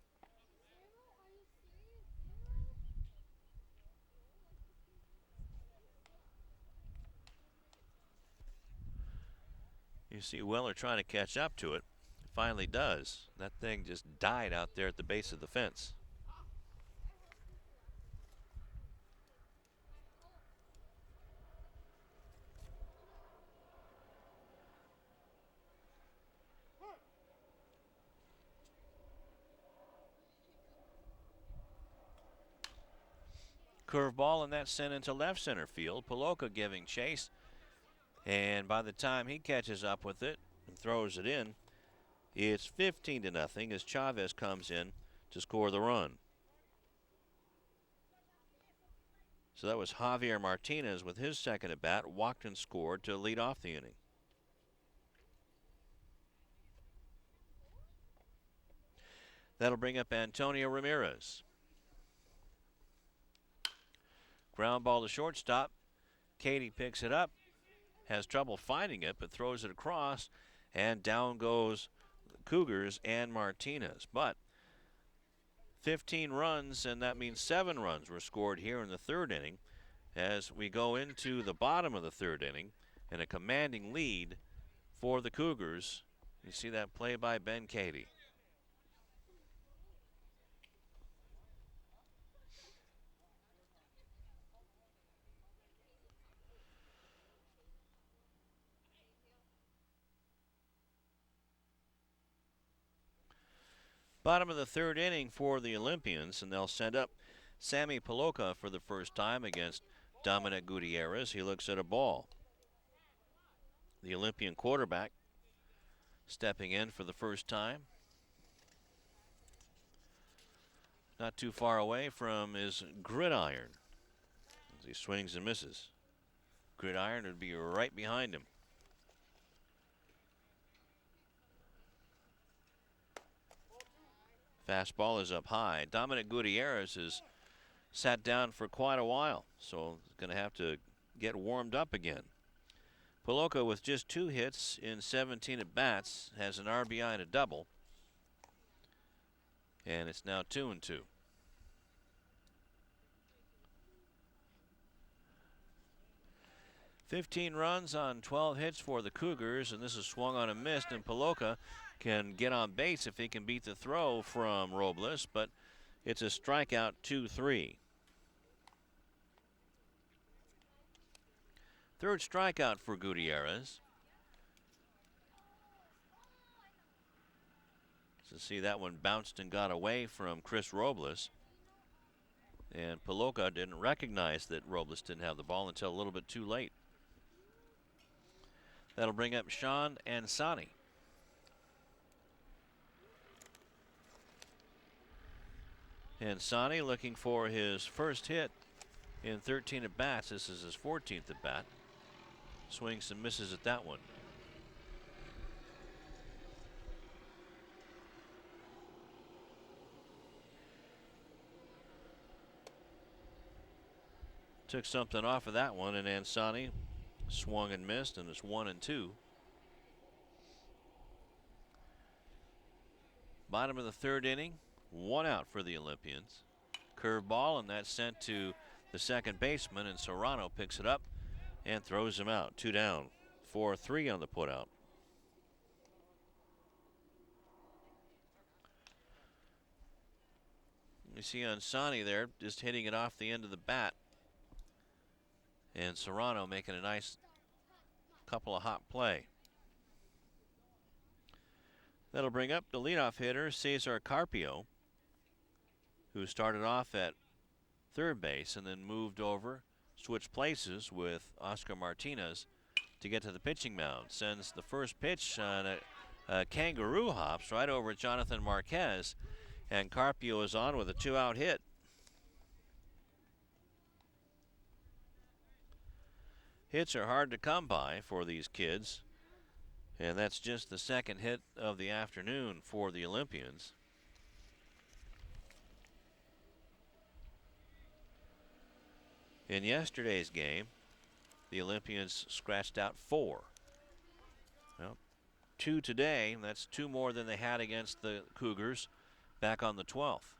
You see Weller trying to catch up to it. Finally does. That thing just died out there at the base of the fence. Curveball, and that's sent into left center field. Paloka giving chase. And by the time he catches up with it and throws it in, it's 15-0 as Chavez comes in to score the run. So that was Javier Martinez with his second at bat, walked and scored to lead off the inning. That'll bring up Antonio Ramirez. Ground ball to shortstop. Katie picks it up. Has trouble finding it, but throws it across, and down goes Cougars and Martinez. But 15 runs, and that means 7 runs were scored here in the third inning as we go into the bottom of the third inning, and a commanding lead for the Cougars. You see that play by Ben Katie. Bottom of the third inning for the Olympians, and they'll send up Sammy Paloka for the first time against Dominic Gutierrez. He looks at a ball. The Olympian quarterback stepping in for the first time. Not too far away from his gridiron as he swings and misses. Gridiron would be right behind him. Fastball is up high. Dominic Gutierrez has sat down for quite a while, so he's going to have to get warmed up again. Paloka, with just 2 hits in 17 at-bats, has an RBI and a double. And it's now 2-2. "15 runs on 12 hits for the Cougars, and this is swung on and missed, and Paloka can get on base if he can beat the throw from Robles, but it's a strikeout, 2-3. Third strikeout for Gutierrez. So see, that one bounced and got away from Chris Robles. And Paloka didn't recognize that Robles didn't have the ball until a little bit too late. That'll bring up Sean Ansani. Ansani looking for his first hit in 13 at-bats. This is his 14th at-bat. Swings and misses at that one. Took something off of that one, and Ansani swung and missed, and it's 1-2. Bottom of the 3rd inning, 1 out for the Olympians. Curveball, and that's sent to the second baseman, and Serrano picks it up and throws him out. 2 down, 4-3 on the putout. You see Ansani there just hitting it off the end of the bat. And Serrano making a nice couple of hot play. That'll bring up the leadoff hitter, Cesar Carpio, who started off at third base and then moved over, switched places with Oscar Martinez to get to the pitching mound. Sends the first pitch on a kangaroo hops right over Jonathan Marquez, and Carpio is on with a 2-out hit. Hits are hard to come by for these kids, and that's just the second hit of the afternoon for the Olympians. In yesterday's game, the Olympians scratched out 4. Well, 2 today, that's 2 more than they had against the Cougars back on the 12th.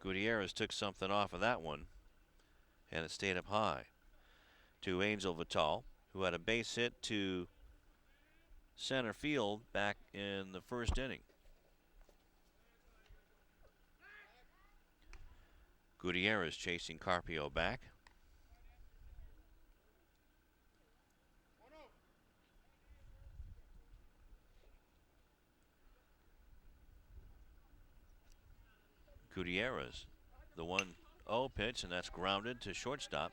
Gutierrez took something off of that one, and it stayed up high. To Angel Vital, who had a base hit to center field back in the first inning. Gutierrez chasing Carpio back. Gutierrez, the 1-0 pitch, and that's grounded to shortstop.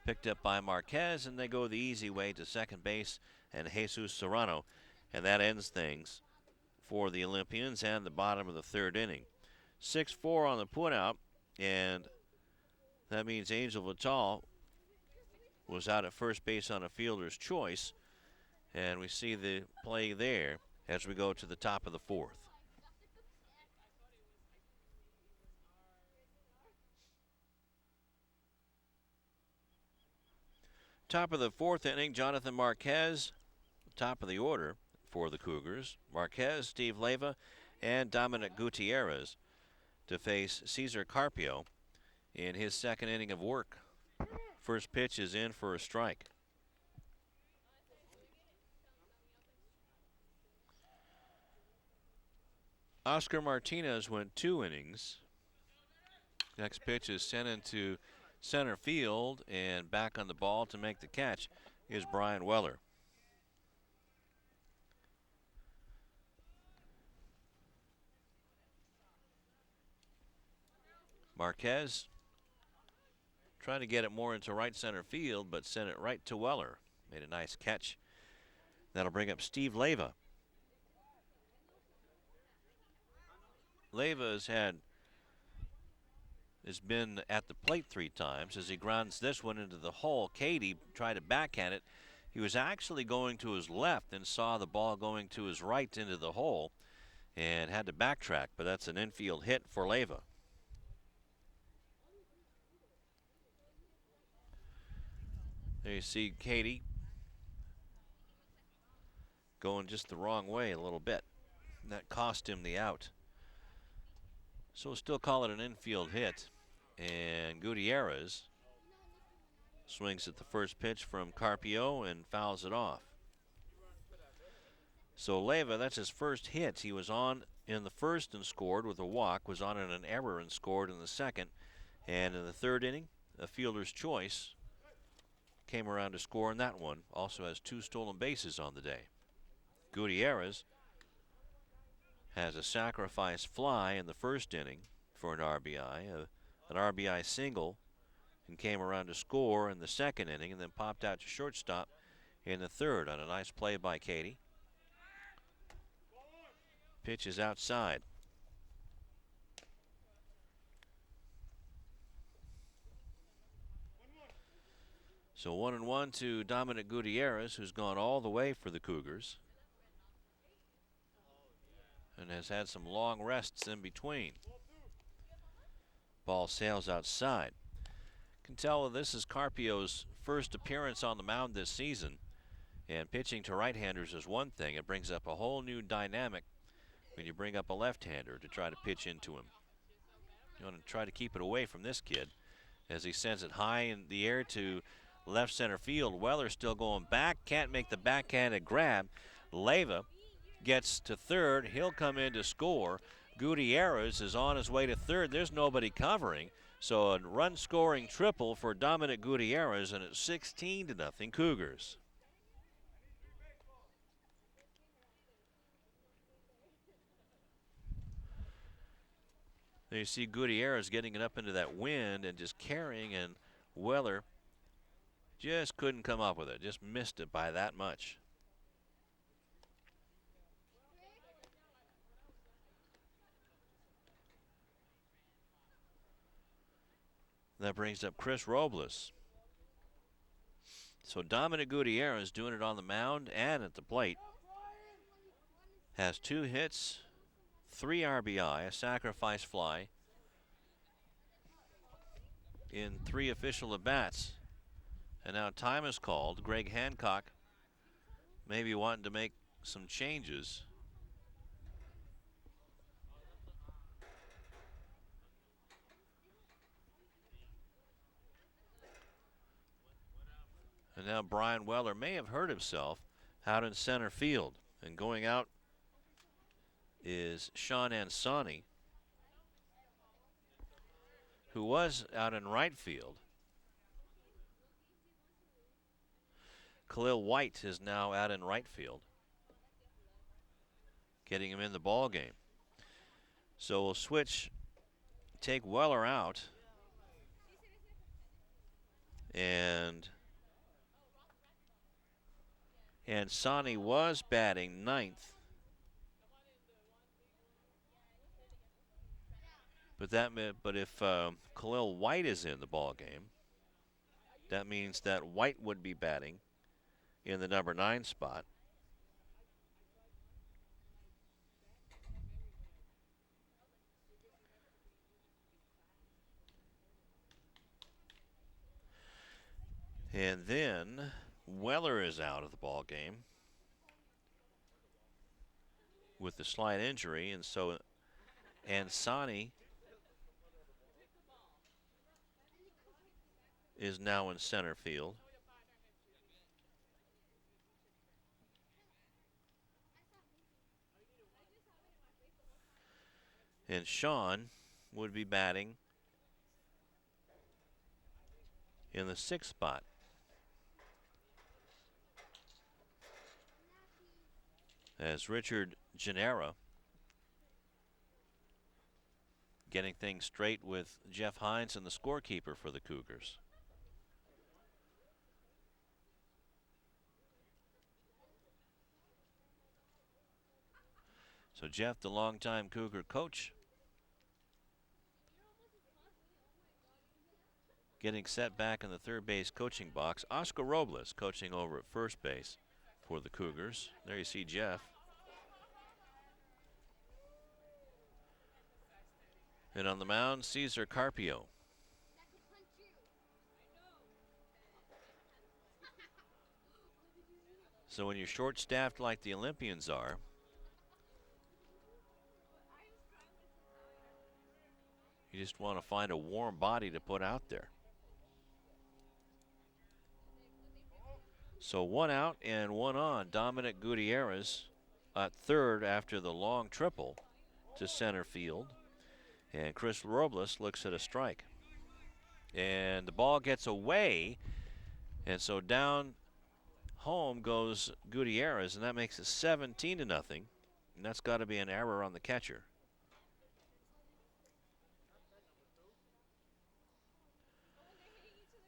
Picked up by Marquez, and they go the easy way to second base and Jesus Serrano. And that ends things for the Olympians and the bottom of the 3rd inning. 6-4 on the putout, and that means Angel Vital was out at first base on a fielder's choice. And we see the play there as we go to the top of the 4th. Top of the 4th inning, Jonathan Marquez, top of the order for the Cougars. Marquez, Steve Leyva, and Dominic Gutierrez to face Cesar Carpio in his 2nd inning of work. First pitch is in for a strike. Oscar Martinez went 2 innings. Next pitch is sent into center field, and back on the ball to make the catch is Brian Weller. Marquez Trying to get it more into right center field, but sent it right to Weller. Made a nice catch. That'll bring up Steve Leva. Leva has been at the plate 3 times as he grounds this one into the hole. Katie tried to backhand it. He was actually going to his left and saw the ball going to his right into the hole and had to backtrack, but that's an infield hit for Leva. There you see Katie going just the wrong way a little bit. And that cost him the out. So we'll still call it an infield hit. And Gutierrez swings at the first pitch from Carpio and fouls it off. So Leva, that's his first hit. He was on in the first and scored with a walk, was on in an error and scored in the second. And in the third inning, a fielder's choice came around to score in that one. Also has 2 stolen bases on the day. Gutierrez has a sacrifice fly in the first inning for an RBI, an RBI single, and came around to score in the second inning and then popped out to shortstop in the third on a nice play by Katie. Pitch is outside. So 1-1 to Dominic Gutierrez, who's gone all the way for the Cougars and has had some long rests in between. Ball sails outside. Can tell this is Carpio's first appearance on the mound this season, and pitching to right-handers is one thing. It brings up a whole new dynamic when you bring up a left-hander to try to pitch into him. You want to try to keep it away from this kid as he sends it high in the air to left center field. Weller still going back, can't make the backhanded grab. Leva gets to third. He'll come in to score. Gutierrez is on his way to third. There's nobody covering. So a run-scoring triple for Dominic Gutierrez, and it's 16-0 Cougars. There you see Gutierrez getting it up into that wind and just carrying, and Weller just couldn't come up with it. Just missed it by that much. That brings up Chris Robles. So Dominic Gutierrez doing it on the mound and at the plate. Has 2 hits, 3 RBI, a sacrifice fly in 3 official at-bats. And now time is called. Greg Hancock maybe wanting to make some changes. And now Brian Weller may have hurt himself out in center field. And going out is Sean Ansani, who was out in right field. Khalil White is now out in right field, getting him in the ball game. So we'll switch, take Weller out, and Ansani was batting 9th. But if Khalil White is in the ball game, that means that White would be batting in the number 9 spot. And then Weller is out of the ball game with a slight injury, and so Ansani is now in center field. And Sean would be batting in the 6th spot. As Richard Gennara getting things straight with Jeff Hines and the scorekeeper for the Cougars. So Jeff, the longtime Cougar coach, getting set back in the third base coaching box. Oscar Robles coaching over at first base for the Cougars. There you see Jeff. And on the mound, Cesar Carpio. So when you're short-staffed like the Olympians are, you just want to find a warm body to put out there. So 1 out and 1 on. Dominic Gutierrez at third after the long triple to center field. And Chris Robles looks at a strike. And the ball gets away. And so down home goes Gutierrez, and that makes it 17-0. And that's got to be an error on the catcher.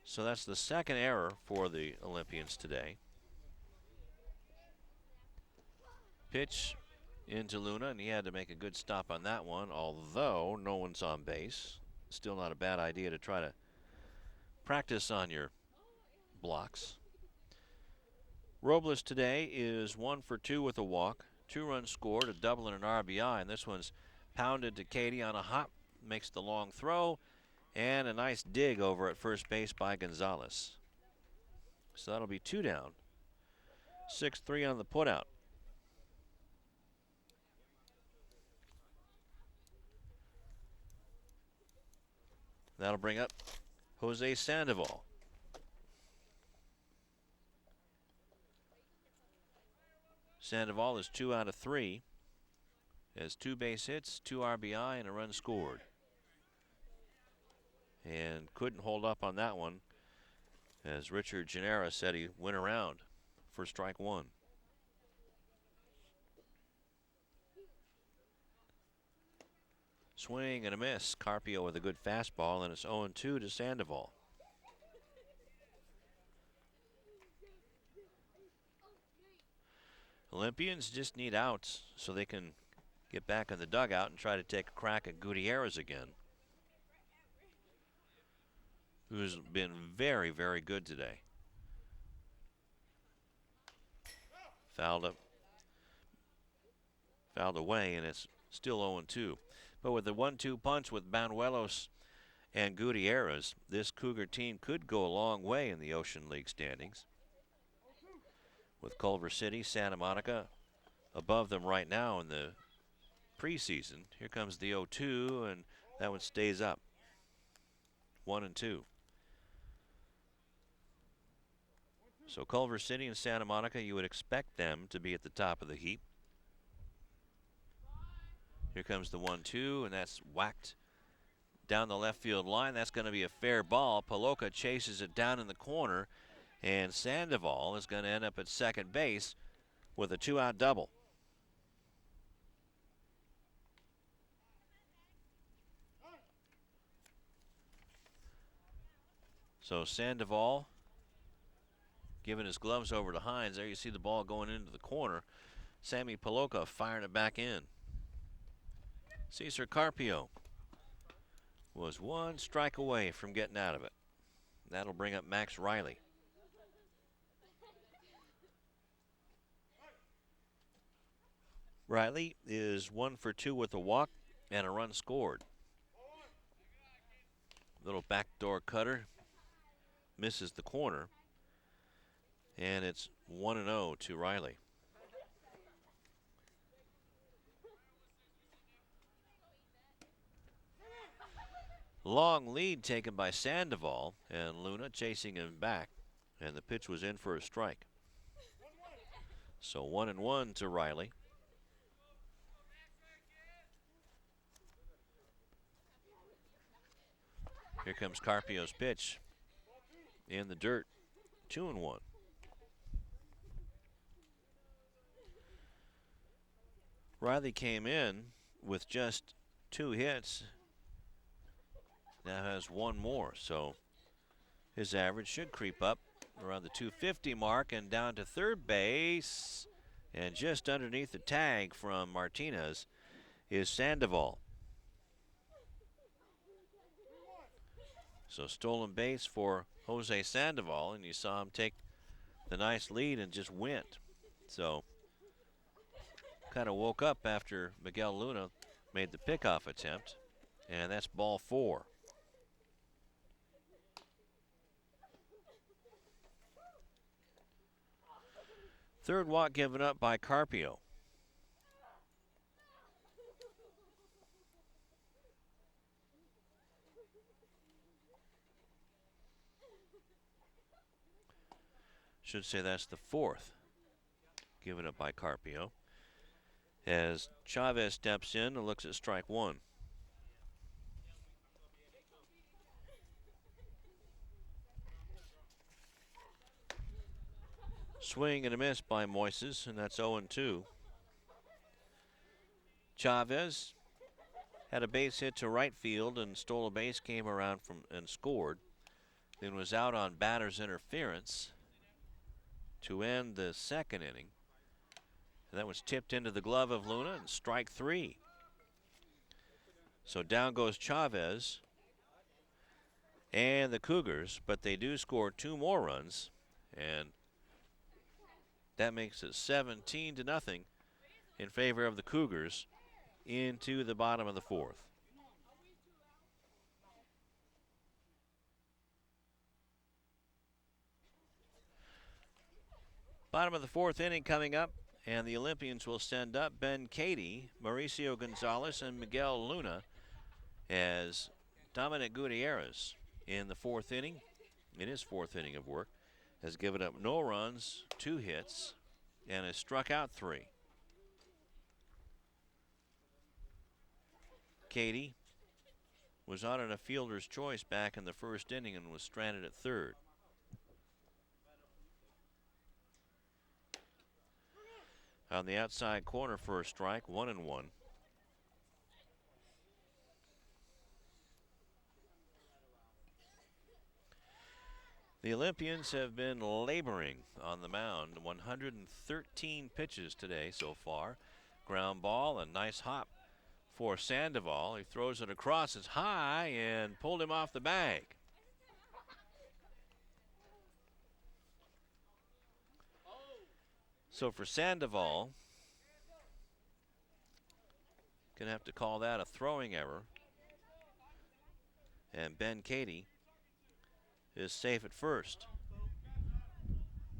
So that's the second error for the Olympians today. Pitch into Luna, and he had to make a good stop on that one, although no one's on base. Still not a bad idea to try to practice on your blocks. Robles today is 1 for 2 with a walk, 2 runs scored, a double and an RBI, and this one's pounded to Katie on a hop, makes the long throw, and a nice dig over at first base by Gonzalez. So that'll be 2 down. 6-3 on the putout. That'll bring up Jose Sandoval. Sandoval is 2 out of 3. Has 2 base hits, 2 RBI, and a run scored. And couldn't hold up on that one, as Richard Gennara said he went around for strike 1. Swing and a miss. Carpio with a good fastball, and it's 0-2 to Sandoval. Olympians just need outs so they can get back in the dugout and try to take a crack at Gutierrez again, who's been very, very good today. Fouled away, and it's still 0-2. But with the 1-2 punch with Banuelos and Gutierrez, this Cougar team could go a long way in the Ocean League standings. With Culver City, Santa Monica above them right now in the preseason. Here comes the 0-2, and that one stays up. 1-2. So Culver City and Santa Monica, you would expect them to be at the top of the heap. Here comes the 1-2, and that's whacked down the left field line. That's going to be a fair ball. Paloka chases it down in the corner, and Sandoval is going to end up at second base with a 2-out double. So Sandoval giving his gloves over to Hines. There you see the ball going into the corner. Sammy Paloka firing it back in. Cesar Carpio was 1 strike away from getting out of it. That'll bring up Max Riley. Riley is 1 for 2 with a walk and a run scored. Little backdoor cutter, misses the corner, and it's 1-0 to Riley. Long lead taken by Sandoval, and Luna chasing him back, and the pitch was in for a strike. So 1-1 to Riley. Here comes Carpio's pitch in the dirt. 2-1. Riley came in with just 2 hits. Now has 1 more, so his average should creep up around the 250 mark, and down to third base And just underneath the tag from Martinez is Sandoval. So stolen base for Jose Sandoval, and you saw him take the nice lead and just went. So kind of woke up after Miguel Luna made the pickoff attempt, and that's ball 4. Third walk given up by Carpio. Should say that's the 4th given up by Carpio. As Chavez steps in and looks at strike 1. Swing and a miss by Moises, and that's 0-2. Chavez had a base hit to right field and stole a base, came around and scored. Then was out on batter's interference to end the 2nd inning. And that was tipped into the glove of Luna, and strike 3. So down goes Chavez and the Cougars, but they do score 2 more runs, and that makes it 17-0 in favor of the Cougars into the bottom of the 4th. Bottom of the 4th inning coming up, and the Olympians will send up Ben Cady, Mauricio Gonzalez, and Miguel Luna as Dominic Gutierrez in the 4th inning, in his 4th inning of work, has given up no runs, 2 hits, and has struck out 3. Cady was out on a fielder's choice back in the 1st inning and was stranded at 3rd. On the outside corner for a strike, 1-1. The Olympians have been laboring on the mound. 113 pitches today so far. Ground ball, a nice hop for Sandoval. He throws it across, it's high, and pulled him off the bag. So for Sandoval, gonna have to call that a throwing error. And Ben Cady is safe at first.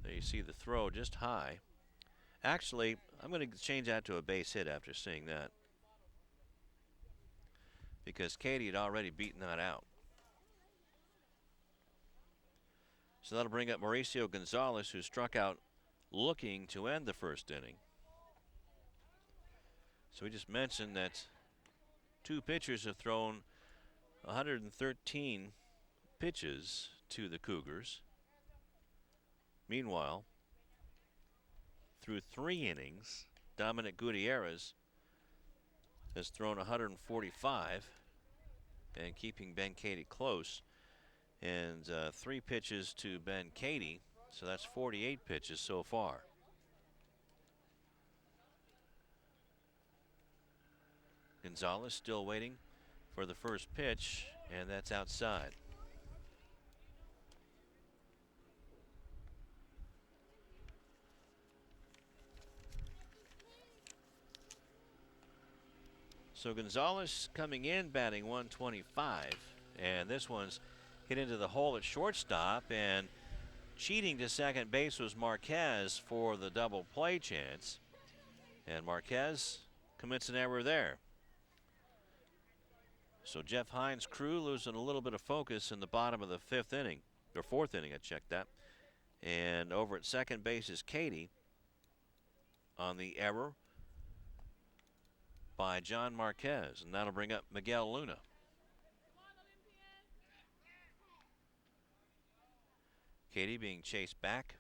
There you see the throw just high. Actually, I'm going to change that to a base hit after seeing that, because Cady had already beaten that out. So that'll bring up Mauricio Gonzalez, who struck out looking to end the 1st inning. So we just mentioned that 2 pitchers have thrown 113 pitches to the Cougars. Meanwhile, through 3 innings, Dominic Gutierrez has thrown 145 and keeping Ben Cady close. And 3 pitches to Ben Cady, so that's 48 pitches so far. Gonzalez still waiting for the first pitch, and that's outside. So Gonzalez coming in batting 125, and this one's hit into the hole at shortstop, and cheating to second base was Marquez for the double play chance, and Marquez commits an error there. So Jeff Hines' crew losing a little bit of focus in the bottom of the 5th inning, or 4th inning, I checked that. And over at second base is Cady on the error by John Marquez, and that'll bring up Miguel Luna. Cady being chased back.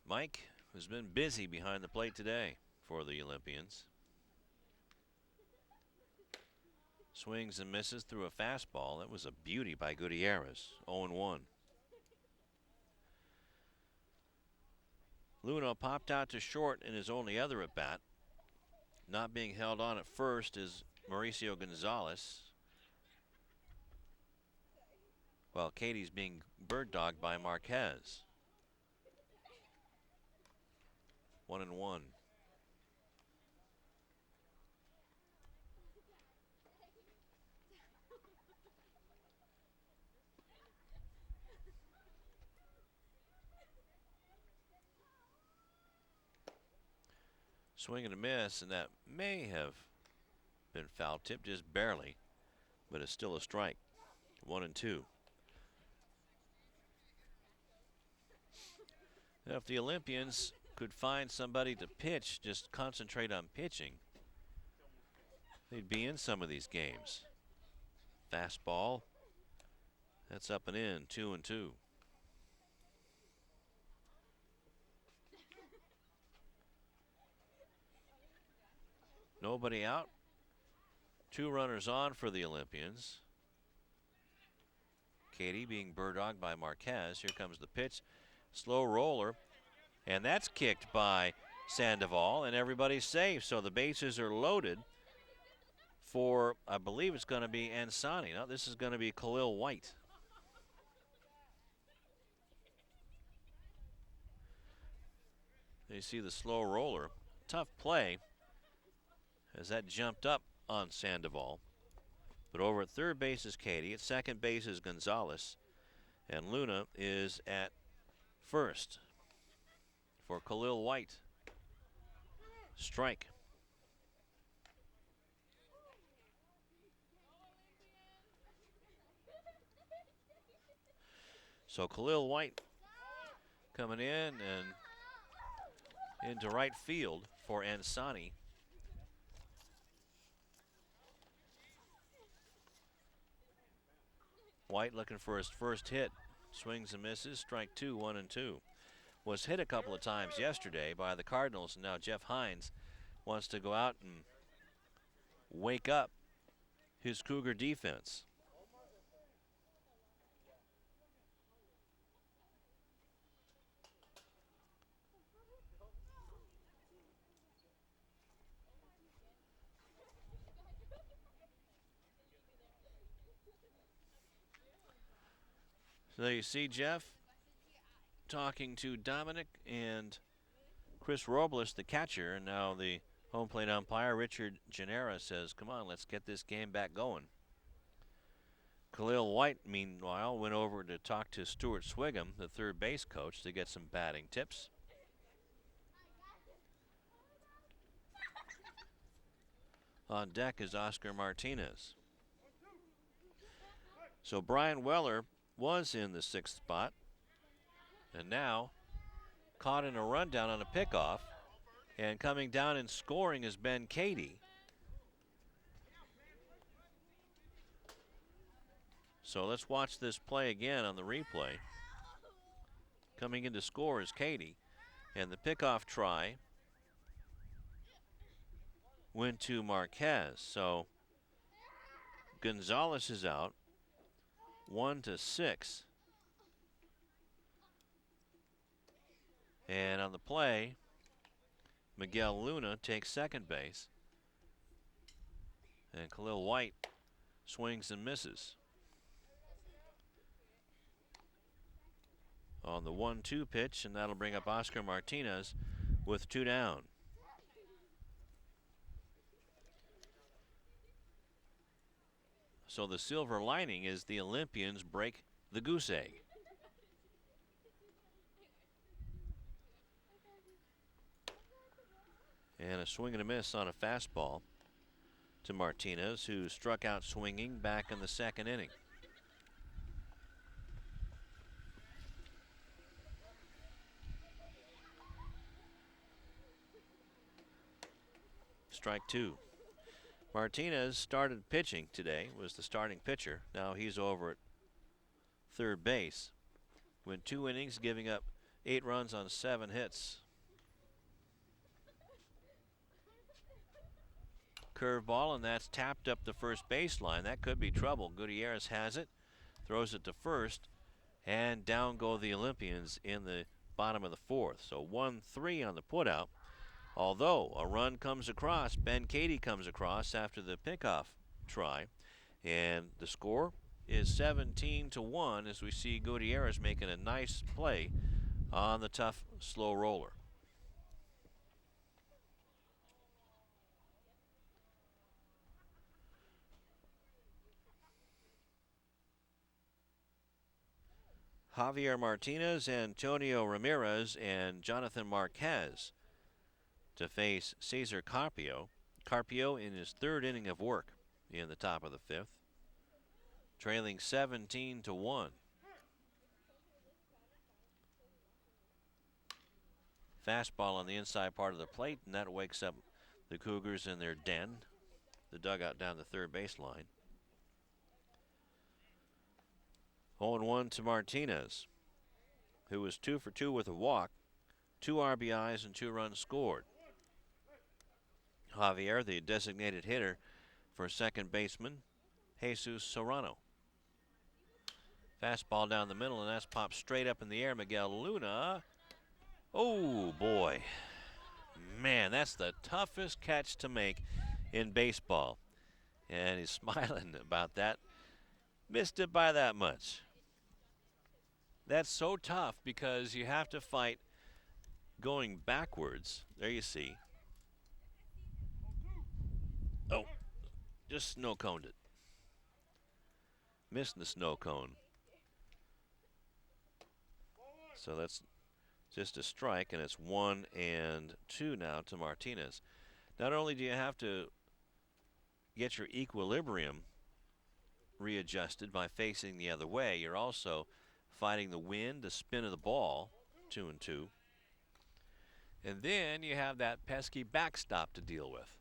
Mike has been busy behind the plate today for the Olympians. Swings and misses through a fastball. That was a beauty by Gutierrez. 0-1. Luna popped out to short in his only other at bat. Not being held on at first is Mauricio Gonzalez. While Katie's being bird dogged by Marquez. 1-1. Swing and a miss, and that may have been foul tip, just barely, but it's still a strike. 1-2. Now, if the Olympians could find somebody to pitch, just concentrate on pitching, they'd be in some of these games. Fastball. That's up and in, 2-2. Nobody out. 2 runners on for the Olympians. Katie being bird dogged by Marquez. Here comes the pitch. Slow roller. And that's kicked by Sandoval, and everybody's safe. So the bases are loaded for, I believe it's going to be Ansani. No, this is going to be Khalil White. You see the slow roller. Tough play as that jumped up on Sandoval. But over at third base is Katie. At second base is Gonzalez. And Luna is at first for Khalil White. Strike. So Khalil White coming in and into right field for Ansani. White looking for his first hit. Swings and misses. Strike 2, 1-2. Was hit a couple of times yesterday by the Cardinals, and now Jeff Hines wants to go out and wake up his Cougar defense. So you see Jeff talking to Dominic and Chris Robles, the catcher, and now the home plate umpire, Richard Genera, says, come on, let's get this game back going. Khalil White, meanwhile, went over to talk to Stuart Swigum, the third base coach, to get some batting tips. On deck is Oscar Martinez. So Brian Weller was in the 6th spot, and now caught in a rundown on a pickoff, and coming down and scoring is Ben Katie. So let's watch this play again on the replay. Coming in to score is Katie, and the pickoff try went to Marquez. So Gonzalez is out. 1-6. And on the play, Miguel Luna takes second base. And Khalil White swings and misses. On the 1-2 pitch, and that'll bring up Oscar Martinez with 2 down. So the silver lining is the Olympians break the goose egg. And a swing and a miss on a fastball to Martinez, who struck out swinging back in the 2nd inning. Strike 2. Martinez started pitching today, was the starting pitcher. Now he's over at third base. Went 2 innings, giving up 8 runs on 7 hits. Curveball, and that's tapped up the first baseline. That could be trouble. Gutierrez has it, throws it to first, and down go the Olympians in the bottom of the fourth. So 1-3 on the putout. Although a run comes across, Ben Cady comes across after the pickoff try. And the score is 17-1 as we see Gutierrez making a nice play on the tough, slow roller. Javier Martinez, Antonio Ramirez, and Jonathan Marquez to face Cesar Carpio. Carpio in his third inning of work in the top of the fifth, trailing 17-1. Fastball on the inside part of the plate, and that wakes up the Cougars in their den, the dugout down the third baseline. 0-1 to Martinez, who was 2 for 2 with a walk, 2 RBIs and 2 runs scored. Javier, the designated hitter for second baseman Jesus Serrano. Fastball down the middle, and that's popped straight up in the air. Miguel Luna. Oh, boy. Man, that's the toughest catch to make in baseball. And he's smiling about that. Missed it by that much. That's so tough because you have to fight going backwards. There you see. Oh, just snow coned it. Missed the snow cone. So that's just a strike, and it's 1-2 now to Martinez. Not only do you have to get your equilibrium readjusted by facing the other way, you're also fighting the wind, the spin of the ball, 2-2. And then you have that pesky backstop to deal with.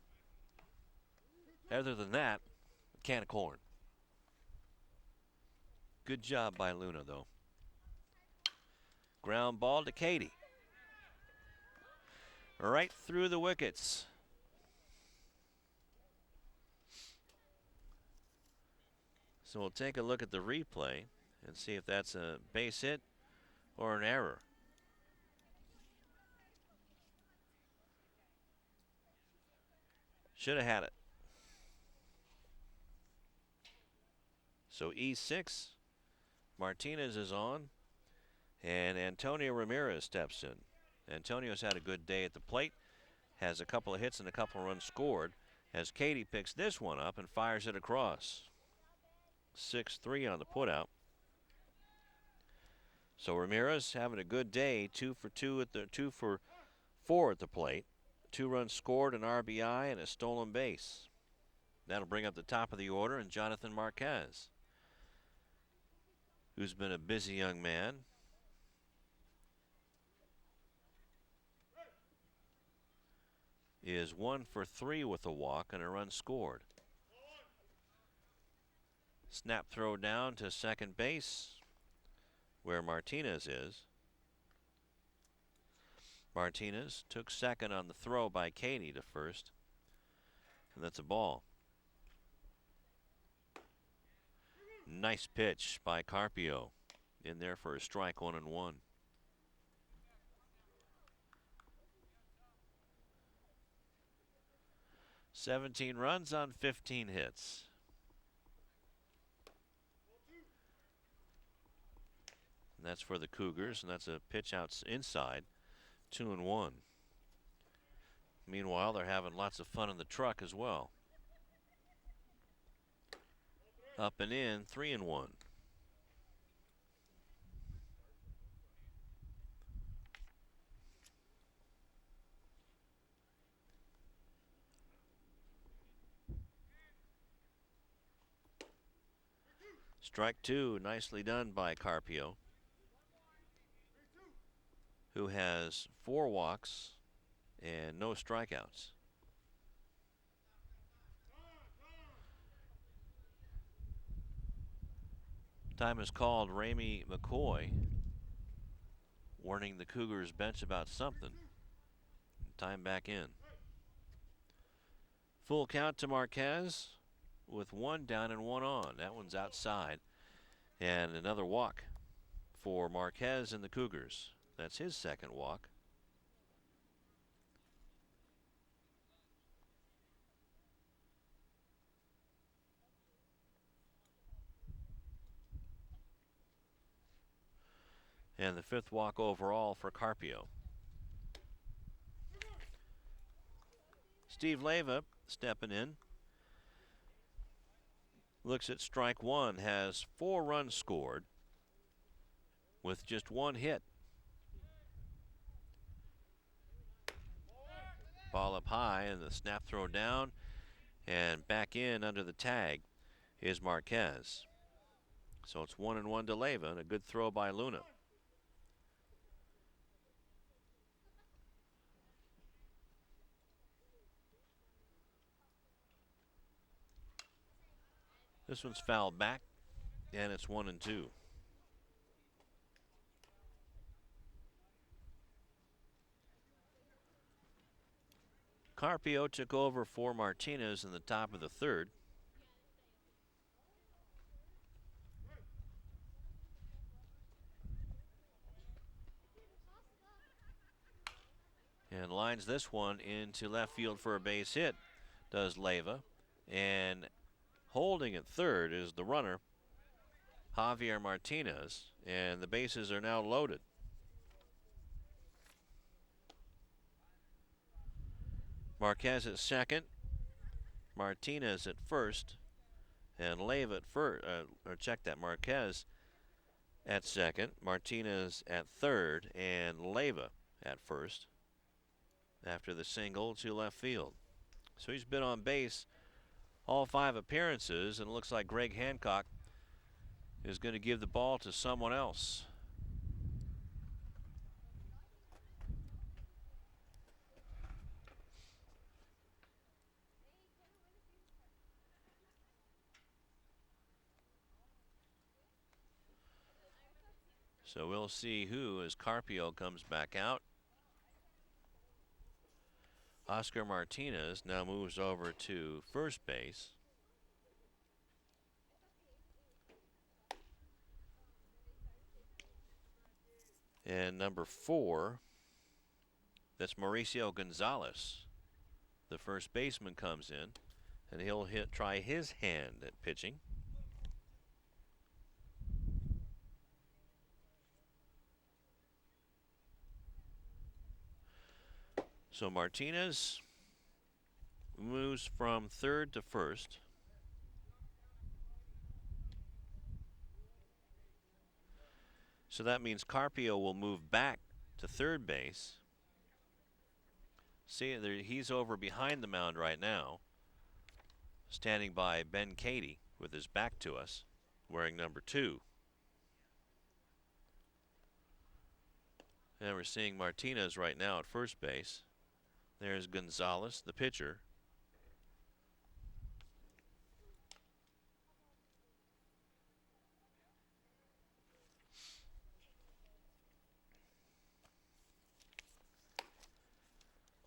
Other than that, a can of corn. Good job by Luna, though. Ground ball to Cady. Right through the wickets. So we'll take a look at the replay and see if that's a base hit or an error. Should have had it. So E6, Martinez is on, and Antonio Ramirez steps in. Antonio's had a good day at the plate, has a couple of hits and a couple of runs scored, as Cady picks this one up and fires it across. 6-3 on the putout. So Ramirez having a good day, 2 for 4 at the plate. 2 runs scored, an RBI, and a stolen base. That'll bring up the top of the order, and Jonathan Marquez, who's been a busy young man. Is 1 for 3 with a walk and a run scored. Snap throw down to second base, where Martinez is. Martinez took second on the throw by Cady to first, and that's a ball. Nice pitch by Carpio, in there for a strike, 1-1. "17 runs on 15 hits. And that's for the Cougars, and that's a pitch out inside, 2-1. Meanwhile, they're having lots of fun in the truck as well. Up and in, 3-1. Strike 2, nicely done by Carpio, who has 4 walks and no strikeouts. Time is called. Ramey McCoy warning the Cougars bench about something. Time back in. Full count to Marquez with 1 down and 1 on. That one's outside. And another walk for Marquez and the Cougars. That's his second walk. And the 5th walk overall for Carpio. Steve Leyva stepping in. Looks at strike one, has 4 runs scored with just 1 hit. Ball up high and the snap throw down and back in under the tag is Marquez. So it's 1-1 to Leyva and a good throw by Luna. This one's fouled back and it's 1-2. Carpio took over for Martinez in the top of the 3rd. And lines this one into left field for a base hit, does Leyva. And holding at 3rd is the runner, Javier Martinez. And the bases are now loaded. Marquez at 2nd, Martinez at 1st, and Leyva at 1st, or check that, Marquez at 2nd, Martinez at 3rd, and Leyva at 1st after the single to left field. So he's been on base all 5 appearances, and it looks like Greg Hancock is going to give the ball to someone else. So we'll see who as Carpio comes back out. Oscar Martinez now moves over to first base. And number 4, that's Mauricio Gonzalez. The first baseman comes in, and he'll try his hand at pitching. So Martinez moves from 3rd to 1st. So that means Carpio will move back to 3rd base. See, he's over behind the mound right now, standing by Ben Cady with his back to us, wearing number 2. And we're seeing Martinez right now at first base. There's Gonzalez, the pitcher.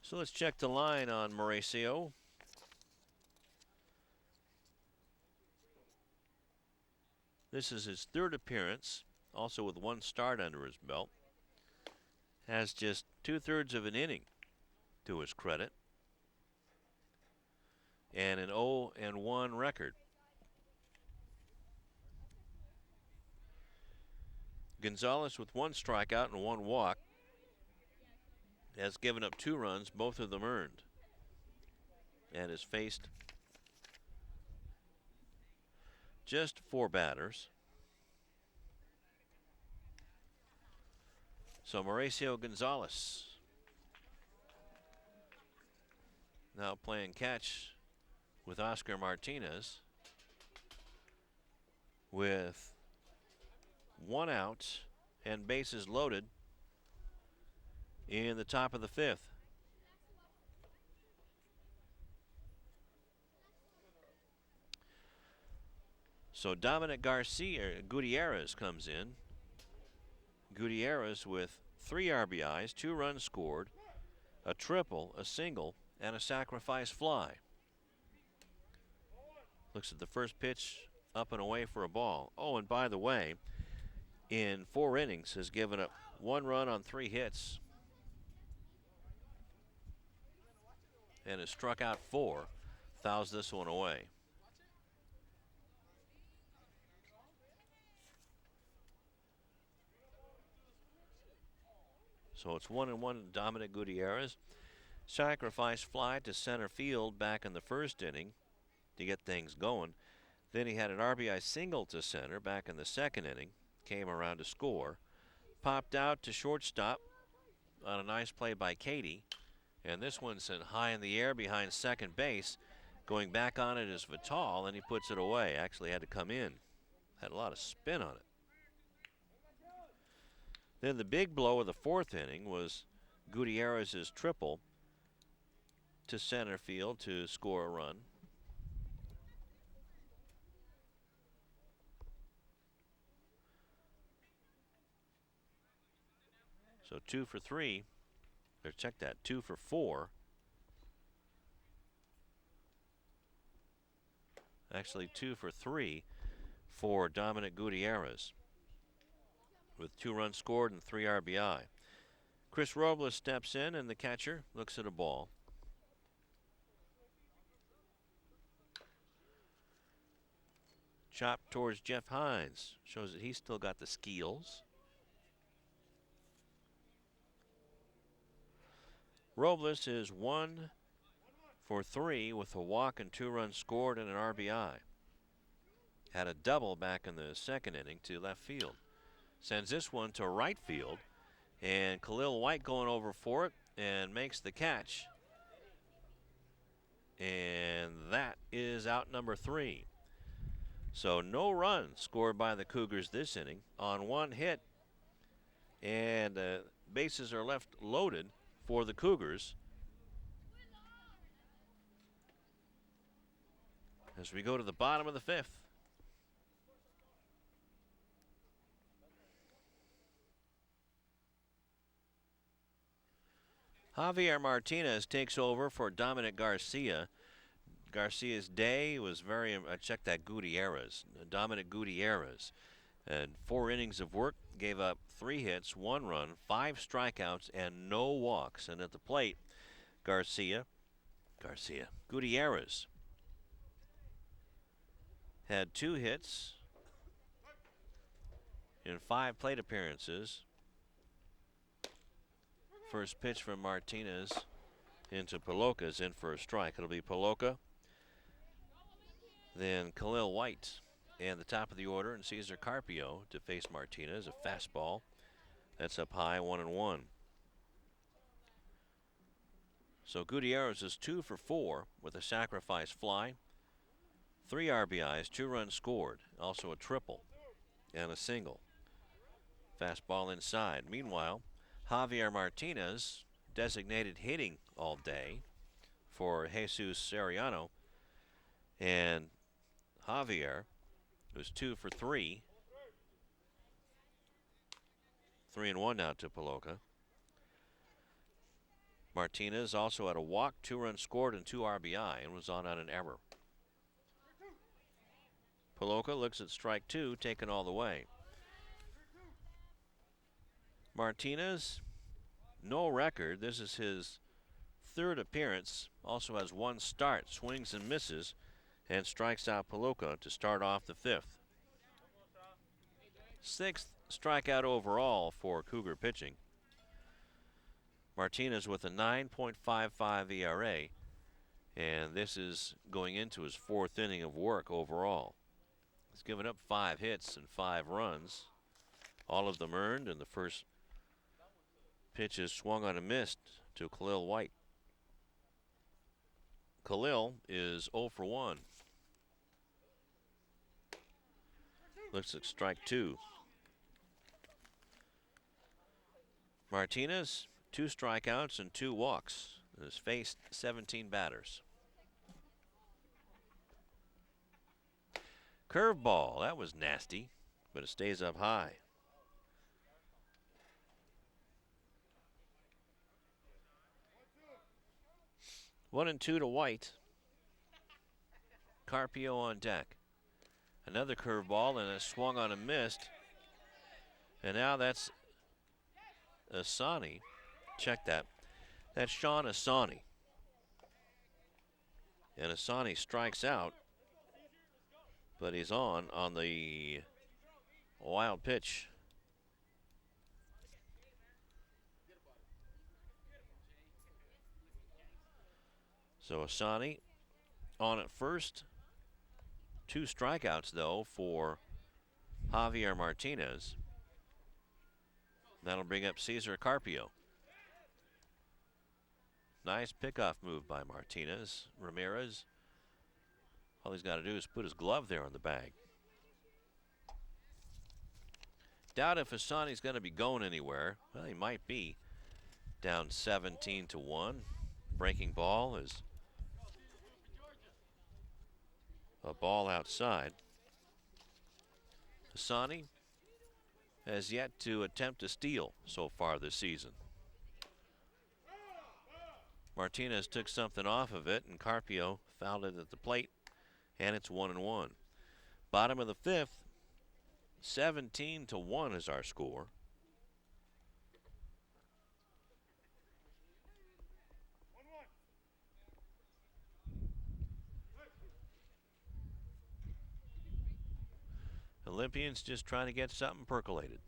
So let's check the line on Mauricio. This is his 3rd appearance, also with 1 start under his belt. Has just 2/3 of an inning to his credit, and an 0-1 record. Gonzalez with 1 strikeout and 1 walk has given up 2 runs, both of them earned, and has faced just 4 batters. So Mauricio Gonzalez now playing catch with Oscar Martinez with 1 out and bases loaded in the top of the 5th. So Dominic Gutierrez comes in. Gutierrez with 3 RBIs, 2 runs scored, a triple, a single, and a sacrifice fly. Looks at the first pitch, up and away for a ball. Oh, and by the way, in 4 innings has given up 1 run on 3 hits and has struck out 4. Fouls this one away. So it's 1-1 Dominic Gutierrez. Sacrifice fly to center field back in the first inning to get things going. Then he had an RBI single to center back in the second inning. Came around to score. Popped out to shortstop on a nice play by Katie. And this one sent high in the air behind second base. Going back on it is Vital, and he puts it away. Actually had to come in. Had a lot of spin on it. Then the big blow of the fourth inning was Gutierrez's triple to center field to score a run. So 2 for 3. Or check that, 2 for 4. Actually 2 for 3 for Dominic Gutierrez, with 2 runs scored and 3 RBI. Chris Robles steps in, and the catcher looks at a ball. Chop towards Jeff Hines. Shows that he's still got the skills. Robles is 1 for 3 with a walk and 2 runs scored and an RBI. Had a double back in the second inning to left field. Sends this one to right field, and Khalil White going over for it and makes the catch. And that is out number 3. So no runs scored by the Cougars this inning on 1 hit, and bases are left loaded for the Cougars. As we go to the bottom of the 5th. Javier Martinez takes over for Dominic Garcia. Garcia's day was very, check that, Gutierrez, Dominic Gutierrez. And 4 innings of work, gave up 3 hits, 1 run, 5 strikeouts, and no walks. And at the plate, Gutierrez had 2 hits in 5 plate appearances. First pitch from Martinez into Paloka is in for a strike. It'll be Paloka, then Khalil White, and the top of the order, and Cesar Carpio to face Martinez. A fastball that's up high, 1-1. So Gutierrez is 2 for 4 with a sacrifice fly, 3 RBIs, 2 runs scored, also a triple and a single. Fastball inside. Meanwhile, Javier Martinez, designated hitting all day for Jesus Soriano, and Javier was 2 for 3. 3-1 now to Paloka. Martinez also had a walk, 2 runs scored, and 2 RBI, and was on an error. Paloka looks at strike 2, taken all the way. Martinez, no record. This is his 3rd appearance. Also has 1 start, swings and misses, and strikes out Paloka to start off the 5th. 6th strikeout overall for Cougar pitching. Martinez with a 9.55 ERA, and this is going into his 4th inning of work overall. He's given up 5 hits and 5 runs, all of them earned, and the first pitch is swung on and missed to Khalil White. Khalil is 0 for 1. Looks at strike 2. Martinez, 2 strikeouts and 2 walks. Has faced 17 batters. Curveball, that was nasty, but it stays up high. One and 2 to White. Carpio on deck. Another curveball, and it swung on and missed. And now that's Asani. Check that. That's Sean Asani. And Asani strikes out, but he's on the wild pitch. So Asani on at first. 2 strikeouts, though, for Javier Martinez. That'll bring up Cesar Carpio. Nice pickoff move by Martinez. Ramirez, all he's got to do is put his glove there on the bag. Doubt if Asani's going to be going anywhere. Well, he might be. Down 17-1. Breaking ball is a ball outside. Asani has yet to attempt a steal so far this season. Martinez took something off of it, and Carpio fouled it at the plate, and it's 1-1. Bottom of the 5th, 17-1 is our score. Olympians just trying to get something percolated.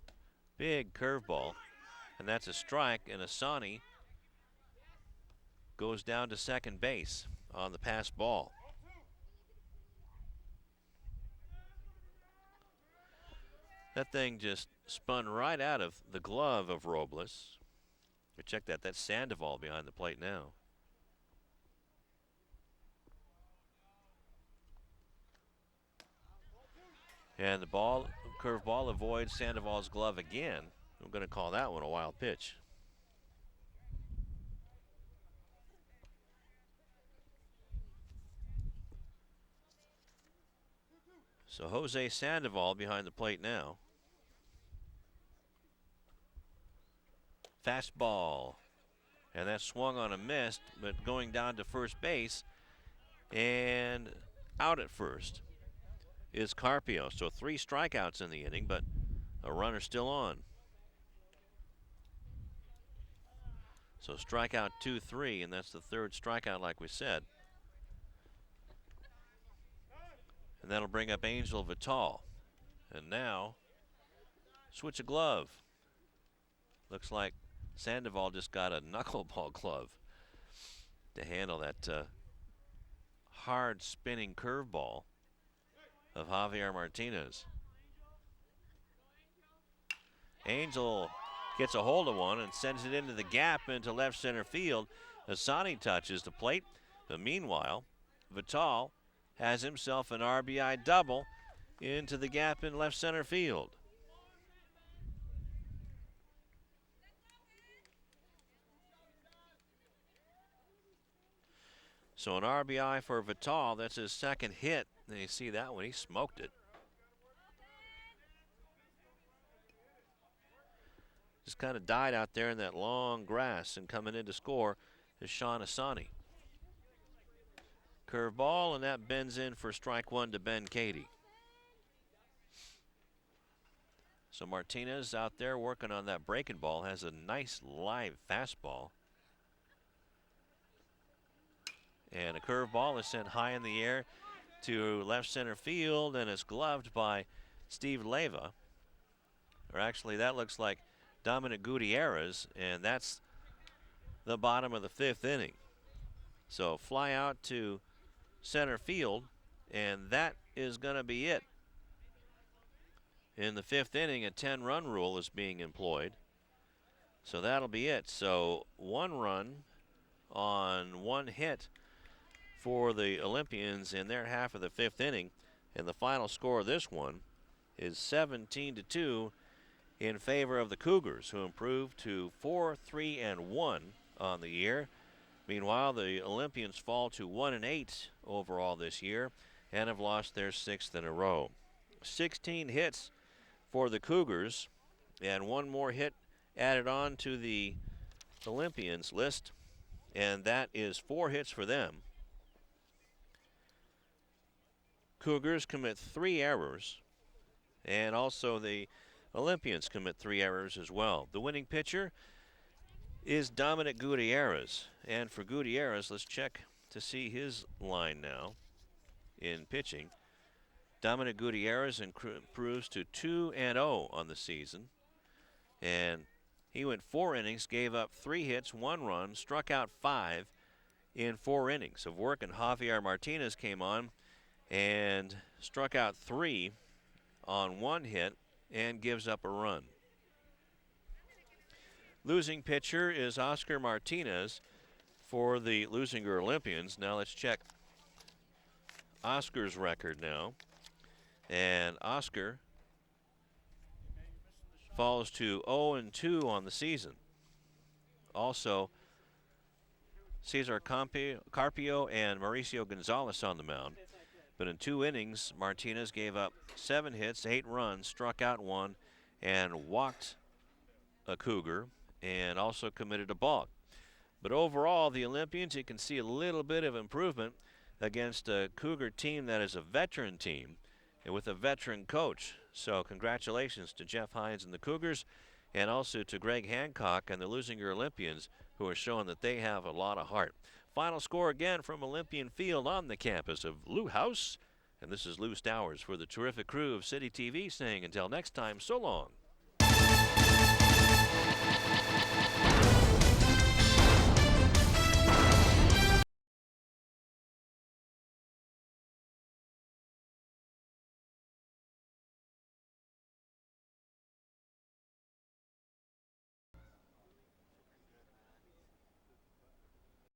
Big curveball, and that's a strike, and Asani goes down to second base on the pass ball. That thing just spun right out of the glove of Robles. But check that, that's Sandoval behind the plate now. And the ball, curveball avoids Sandoval's glove again. I'm going to call that one a wild pitch. So Jose Sandoval behind the plate now. Fastball. And that swung on a miss, but going down to first base and out at first is Carpio. So 3 strikeouts in the inning, but a runner still on. So strikeout 2-3, and that's the 3rd strikeout like we said. And that'll bring up Angel Vital. And now, switch a glove. Looks like Sandoval just got a knuckleball glove to handle that hard spinning curveball of Javier Martinez. Angel gets a hold of one and sends it into the gap into left center field. Asani touches the plate. But meanwhile, Vital has himself an RBI double into the gap in left center field. So an RBI for Vital, that's his 2nd hit. And you see that one, he smoked it. Just kind of died out there in that long grass, and coming in to score is Sean Asani. Curveball, and that bends in for strike 1 to Ben Cady. So Martinez out there working on that breaking ball, has a nice live fastball. And a curveball is sent high in the air to left center field, and it's gloved by Steve Leyva. Or actually, that looks like Dominic Gutierrez, and that's the bottom of the 5th inning. So fly out to center field, and that is going to be it. In the 5th inning, a 10-run rule is being employed. So that'll be it. So 1 run on 1 hit for the Olympians in their half of the 5th inning. And the final score of this one is 17-2 in favor of the Cougars, who improved to 4-3-1 on the year. Meanwhile, the Olympians fall to 1-8 overall this year and have lost their 6th in a row. 16 hits for the Cougars, and 1 more hit added on to the Olympians list, and that is 4 hits for them. Cougars commit 3 errors, and also the Olympians commit 3 errors as well. The winning pitcher is Dominic Gutierrez. And for Gutierrez, let's check to see his line now in pitching. Dominic Gutierrez improves to 2-0 on the season. And he went 4 innings, gave up 3 hits, 1 run, struck out 5 in 4 innings of work. And Javier Martinez came on and struck out 3 on 1 hit and gives up a run. Losing pitcher is Oscar Martinez for the Leuzinger Olympians. Now let's check Oscar's record now. And Oscar falls to 0-2 on the season. Also, Cesar Carpio and Mauricio Gonzalez on the mound. But in 2 innings, Martinez gave up 7 hits, 8 runs, struck out 1, and walked a Cougar, and also committed a balk. But overall, the Olympians, you can see a little bit of improvement against a Cougar team that is a veteran team and with a veteran coach. So congratulations to Jeff Hines and the Cougars, and also to Greg Hancock and the Leuzinger Olympians, who are showing that they have a lot of heart. Final score again from Olympian Field on the campus of Lou House. And this is Lou Stowers for the terrific crew of City TV saying until next time, so long.